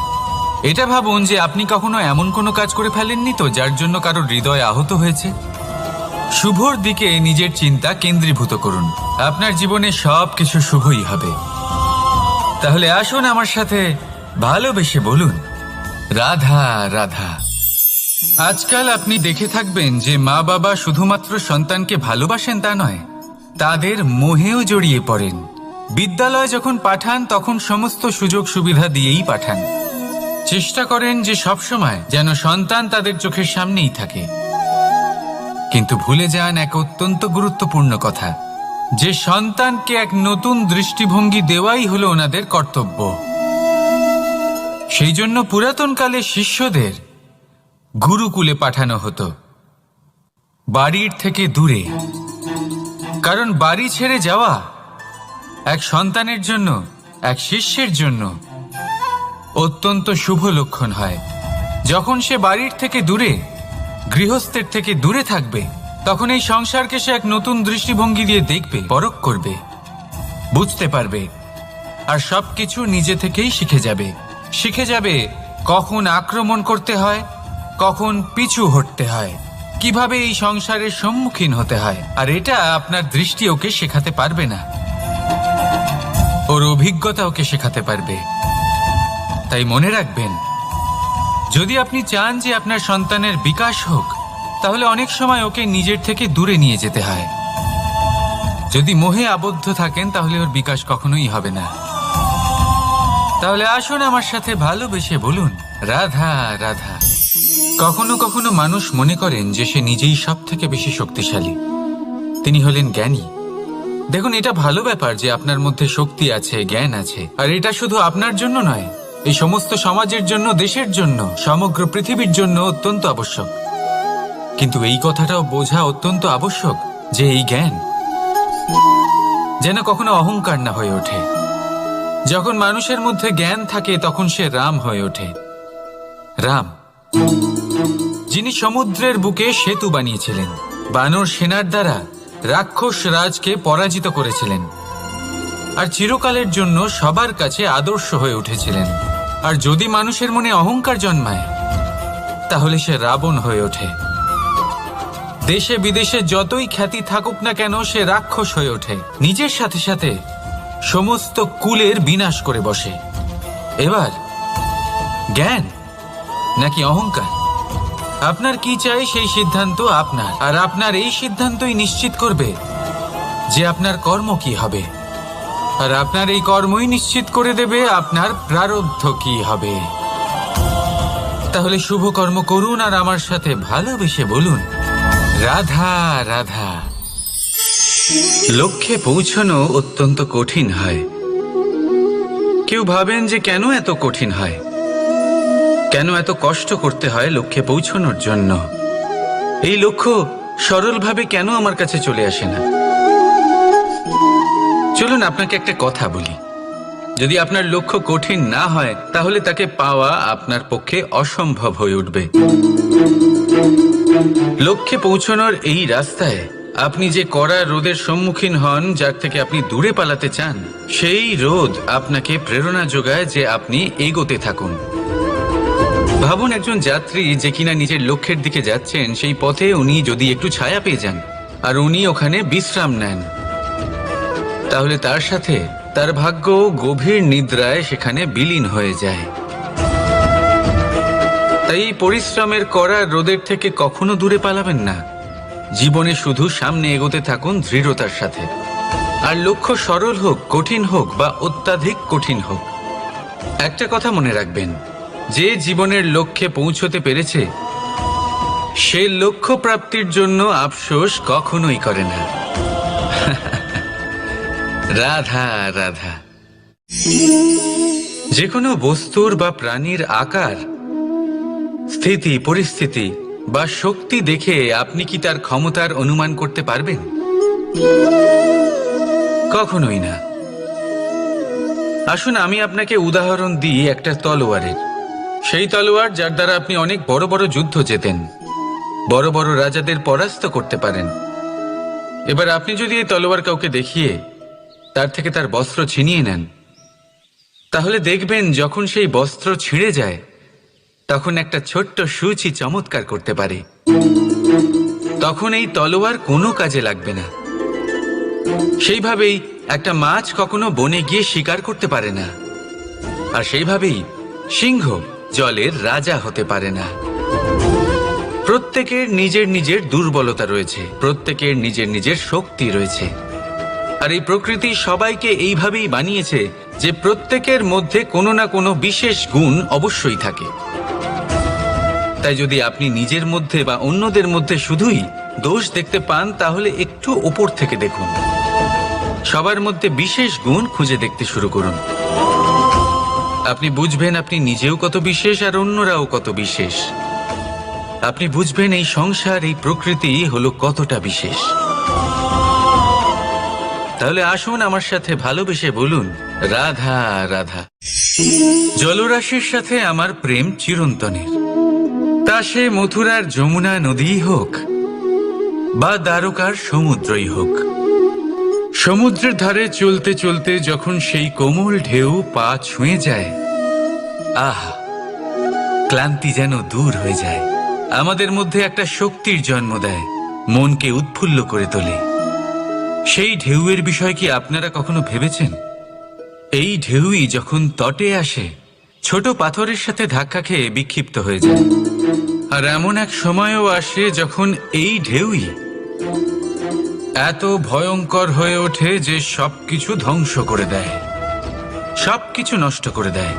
এটা ভাবুন যে আপনি কখনো এমন কোনো কাজ করে ফেলেননি তো যার জন্য কারো হৃদয় আহত হয়েছে। শুভর দিকে নিজের চিন্তা কেন্দ্রীভূত করুন, আপনার জীবনে সব কিছু শুভই হবে। তাহলে আসুন আমার সাথে ভালোবেসে বলুন, রাধা রাধা। আজকাল আপনি দেখে থাকবেন যে মা বাবা শুধুমাত্র সন্তানকে ভালোবাসেন তা নয়, তাদের মোহেও জড়িয়ে পড়েন। বিদ্যালয়ে যখন পাঠান তখন সমস্ত সুযোগ সুবিধা দিয়েই পাঠান। চেষ্টা করেন যে সবসময় যেন সন্তান তাদের চোখের সামনেই থাকে। কিন্তু ভুলে যান এক অত্যন্ত গুরুত্বপূর্ণ কথা, যে সন্তানকে এক নতুন দৃষ্টিভঙ্গি দেওয়াই হলো ওনাদের কর্তব্য। সেই জন্য পুরাতনকালে শিষ্যদের গুরুকুলে পাঠানো হতো, বাড়ির থেকে দূরে। কারণ বাড়ি ছেড়ে যাওয়া এক সন্তানের জন্য, এক শিষ্যের জন্য অত্যন্ত শুভ লক্ষণ হয়। যখন সে বাড়ির থেকে দূরে, গৃহস্থের থেকে দূরে থাকবে, তখন এই সংসারকে সে এক নতুন দৃষ্টিভঙ্গি দিয়ে দেখবে, পরখ করবে, বুঝতে পারবে, আর সবকিছু নিজে থেকেই শিখে যাবে। শিখে যাবে কখন আক্রমণ করতে হয়, কখন পিছু হটতে হয়, কিভাবে এই সংসারের সম্মুখীন হতে হয়। আর এটা আপনার দৃষ্টি ওকে শেখাতে পারবে না, ওর অভিজ্ঞতা ওকে শেখাতে পারবে। তাই মনে রাখবেন, যদি আপনি চান যে আপনার সন্তানের বিকাশ হোক, তাহলে অনেক সময় ওকে নিজের থেকে দূরে নিয়ে যেতে হয়। যদি মোহে আবদ্ধ থাকেন তাহলে ওর বিকাশ কখনোই হবে না। তাহলে আসুন আমার সাথে ভালোবেসে বলুন, রাধা রাধা। কখনো কখনো মানুষ মনে করেন যে সে নিজেই সব থেকে বেশি শক্তিশালী। তিনি হলেন জ্ঞানী। দেখুন, এটা ভালো ব্যাপার যে আপনার মধ্যে শক্তি আছে, জ্ঞান আছে, আর এটা শুধু আপনার জন্য নয়, এই সমস্ত সমাজের জন্য, দেশের জন্য, সমগ্র পৃথিবীর জন্য অত্যন্ত আবশ্যক। কিন্তু এই কথাটাও বোঝা অত্যন্ত আবশ্যক যে এই জ্ঞান যেন কখনো অহংকার না হয়ে ওঠে। যখন মানুষের মধ্যে জ্ঞান থাকে তখন সে রাম হয়ে ওঠে। রাম, যিনি সমুদ্রের বুকে সেতু বানিয়েছিলেন, বানর সেনার দ্বারা রাক্ষস রাজকে পরাজিত করেছিলেন, আর চিরকালের জন্য সবার কাছে আদর্শ হয়ে উঠেছিলেন। আর যদি মানুষের মনে অহংকার জন্মায় তাহলে সে রাবণ হয়ে ওঠে। দেশে বিদেশে যতই খ্যাতি থাকুক না কেন সে রাক্ষস হয়ে ওঠে, নিজের সাথে সাথে সমস্ত কুলের বিনাশ করে বসে। এবার জ্ঞান নাকি অহংকার, আপনার কি চাই সেই সিদ্ধান্ত আপনার, আর আপনার এই সিদ্ধান্তই নিশ্চিত করবে যে আপনার কর্ম কি হবে, আর আপনার এই কর্মই নিশ্চিত করে দেবে আপনার প্রারব্ধ কি হবে। তাহলে শুভ কর্ম করুন আর আমার সাথে ভালোবেসে বলুন, রাধা রাধা। লক্ষ্যে পৌঁছানো অত্যন্ত কঠিন হয়। কেউ ভাবেন যে কেন এত কঠিন হয়, কেন এত কষ্ট করতে হয় লক্ষ্যে পৌঁছানোর জন্য। এই লক্ষ্য সরলভাবে কেন আমার কাছে চলে আসে না? চলুন আপনাকে একটা কথা বলি, যদি আপনার লক্ষ্য কঠিন না হয় তাহলে তাকে পাওয়া আপনার পক্ষে অসম্ভব হয়ে উঠবে। লক্ষ্যে পৌঁছানোর এই রাস্তায় আপনি যে কড়া রোদের সম্মুখীন হন, যার থেকে আপনি দূরে পালাতে চান, সেই রোদ আপনাকে প্রেরণা যোগায় যে আপনি এগোতে থাকুন। ভাবুন একজন যাত্রী যে কিনা নিজের লক্ষ্যের দিকে যাচ্ছেন, সেই পথে উনি যদি একটু ছায়া পেয়ে যান আর উনি ওখানে বিশ্রাম নেন, তাহলে তার সাথে তার ভাগ্য গভীর নিদ্রায় সেখানে বিলীন হয়ে যায়। তাই পরিশ্রমের কড়া রোদের থেকে কখনো দূরে পালাবেন না। জীবনে শুধু সামনে এগোতে থাকুন দৃঢ়তার সাথে। আর লক্ষ্য সরল হোক, কঠিন হোক বা অত্যাধিক কঠিন হোক, একটা কথা মনে রাখবেন, যে জীবনের লক্ষ্যে পৌঁছতে পেরেছে সে লক্ষ্য প্রাপ্তির জন্য আফসোস কখনোই করে না। রাধা রাধা। যে কোনো বস্তুর বা প্রাণীর আকার, স্থিতি, পরিস্থিতি বা শক্তি দেখে আপনি কি তার ক্ষমতার অনুমান করতে পারবেন? কখনোই না। আসুন আমি আপনাকে উদাহরণ দিই একটা তলোয়ারের। সেই তলোয়ার যার দ্বারা আপনি অনেক বড় বড় যুদ্ধ জেতেন, বড় বড় রাজাদের পরাস্ত করতে পারেন। এবার আপনি যদি এই তলোয়ার কাউকে দেখিয়ে তার থেকে তার বস্ত্র ছিনিয়ে নেন, তাহলে দেখবেন যখন সেই বস্ত্র ছিঁড়ে যায় তখন একটা ছোট্ট সূচি চমৎকার করতে পারে। তখন এই তলোয়ার কোনো কাজে লাগবে না। সেইভাবেই একটা মাছ কখনো বনে গিয়ে শিকার করতে পারে না, আর সেইভাবেই সিংহ জলের রাজা হতে পারে না। প্রত্যেকের নিজের নিজের দুর্বলতা রয়েছে, প্রত্যেকের নিজের নিজের শক্তি রয়েছে। আর এই প্রকৃতি সবাইকে এইভাবেই বানিয়েছে যে প্রত্যেকের মধ্যে কোনো না কোনো বিশেষ গুণ অবশ্যই থাকে। তাই যদি আপনি নিজের মধ্যে বা অন্যদের মধ্যে শুধুই দোষ দেখতে পান, তাহলে একটু ওপর থেকে দেখুন। সবার মধ্যে বিশেষ গুণ খুঁজে দেখতে শুরু করুন। আপনি বুঝবেন আপনি নিজেও কত বিশেষ আর অন্যরাও কত বিশেষ। আপনি বুঝবেন এই সংসার, এই প্রকৃতি হলো কতটা বিশেষ। তাহলে আসুন আমার সাথে ভালোবেসে বলুন, রাধা রাধা। জলরাশির সাথে আমার প্রেম চিরন্তনের। তা সে মথুরার যমুনা নদীই হোক বা দ্বারকার সমুদ্রই হোক। সমুদ্রের ধারে চলতে চলতে যখন সেই কোমল ঢেউ পা ছুঁয়ে যায়, আহা, ক্লান্তি যেন দূর হয়ে যায়। আমাদের মধ্যে একটা শক্তির জন্ম দেয়, মনকে উৎফুল্ল করে তোলে। সেই ঢেউয়ের বিষয় কি আপনারা কখনো ভেবেছেন? এই ঢেউই যখন তটে আসে, ছোট পাথরের সাথে ধাক্কা খেয়ে বিক্ষিপ্ত হয়ে যায়। আর এমন এক সময়ও আসে যখন এই ঢেউই এত ভয়ঙ্কর হয়ে ওঠে যে সবকিছু ধ্বংস করে দেয়, সবকিছু নষ্ট করে দেয়।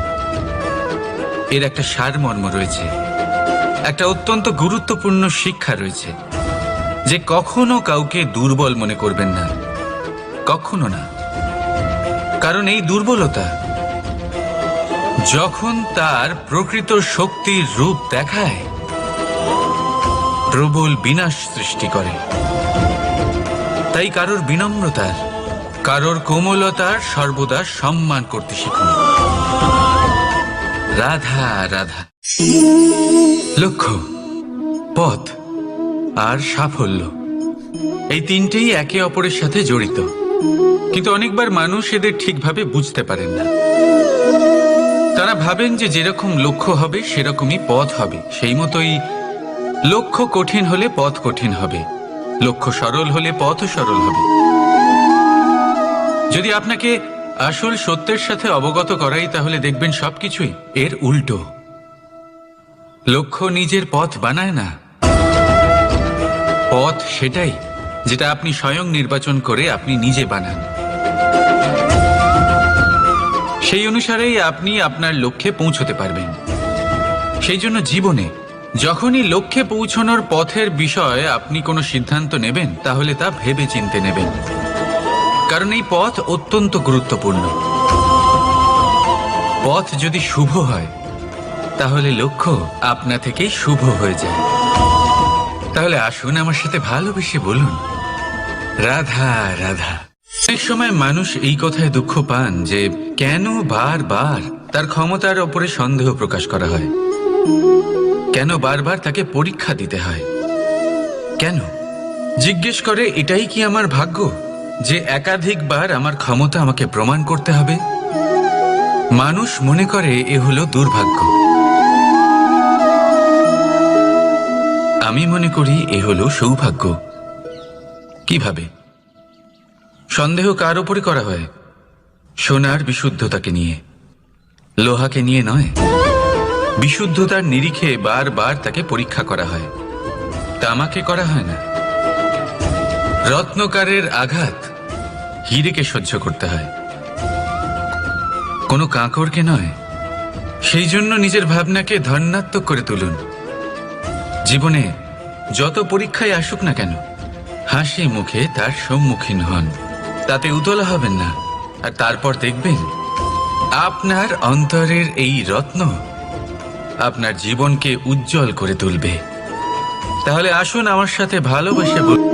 এর একটা সারমর্ম রয়েছে, একটা অত্যন্ত গুরুত্বপূর্ণ শিক্ষা রয়েছে যে কখনো কাউকে দুর্বল মনে করবেন না, কখনো না। কারণ এই দুর্বলতা যখন তার প্রকৃত শক্তির রূপ দেখায়, প্রবল বিনাশ সৃষ্টি করে। তাই কারোর বিনম্রতার, কারোর কোমলতার সর্বদা সম্মান করতে শিখুন। রাধা রাধা। লক্ষ্য, পথ আর সাফল্য, এই তিনটেই একে অপরের সাথে জড়িত, কিন্তু অনেকবার মানুষ এদের ঠিকভাবে বুঝতে পারেন না। তারা ভাবেন যে যেরকম লক্ষ্য হবে সেরকমই পথ হবে, সেই মতোই লক্ষ্য কঠিন হলে পথ কঠিন হবে, লক্ষ্য সরল হলে পথও সরল হবে। যদি আপনাকে আসল সত্যের সাথে অবগত করাই, তাহলে দেখবেন সবকিছুই এর উল্টো। লক্ষ্য নিজের পথ বানায় না, পথ সেটাই যেটা আপনি স্বয়ং নির্বাচন করে আপনি নিজে বানান। সেই অনুসারেই আপনি আপনার লক্ষ্যে পৌঁছতে পারবেন। সেই জন্য জীবনে যখনই লক্ষ্যে পৌঁছানোর পথের বিষয়ে আপনি কোনো সিদ্ধান্ত নেবেন, তাহলে তা ভেবে চিন্তে নেবেন, কারণ এই পথ অত্যন্ত গুরুত্বপূর্ণ। পথ যদি শুভ হয়, তাহলে লক্ষ্য আপনা থেকেই শুভ হয়ে যায়। তাহলে আসুন আমার সাথে ভালোবেসে বলুন, রাধা রাধা। অনেক সময় মানুষ এই কথায় দুঃখ পান যে কেন বারবার তার ক্ষমতার ওপরে সন্দেহ প্রকাশ করা হয়, কেন বারবার তাকে পরীক্ষা দিতে হয়, কেন জিজ্ঞেস করে এটাই কি আমার ভাগ্য যে একাধিকবার আমার ক্ষমতা আমাকে প্রমাণ করতে হবে? মানুষ মনে করে এ হলো দুর্ভাগ্য। আমি মনে করি এ হলো সৌভাগ্য। কিভাবে? সন্দেহ কার উপরে করা হয়? সোনার বিশুদ্ধতাকে নিয়ে, লোহাকে নিয়ে নয়। বিশুদ্ধতার নিরিখে বারবার তাকে পরীক্ষা করা হয়, তামাকে করা হয় না। রত্নকারের আঘাত হীরেকে সহ্য করতে হয়, কোনো কাঁকড়কে নয়। সেই জন্য নিজের ভাবনাকে ধন্যাত্মক করে তুলুন। জীবনে যত পরীক্ষায় আসুক না কেন, হাসি মুখে তার সম্মুখীন হন, তাতে উতলা হবেন না। আর তারপর দেখবেন আপনার অন্তরের এই রত্ন আপনার জীবনকে উজ্জ্বল করে তুলবে। তাহলে আসুন আমার সাথে ভালোবেসে বলুন,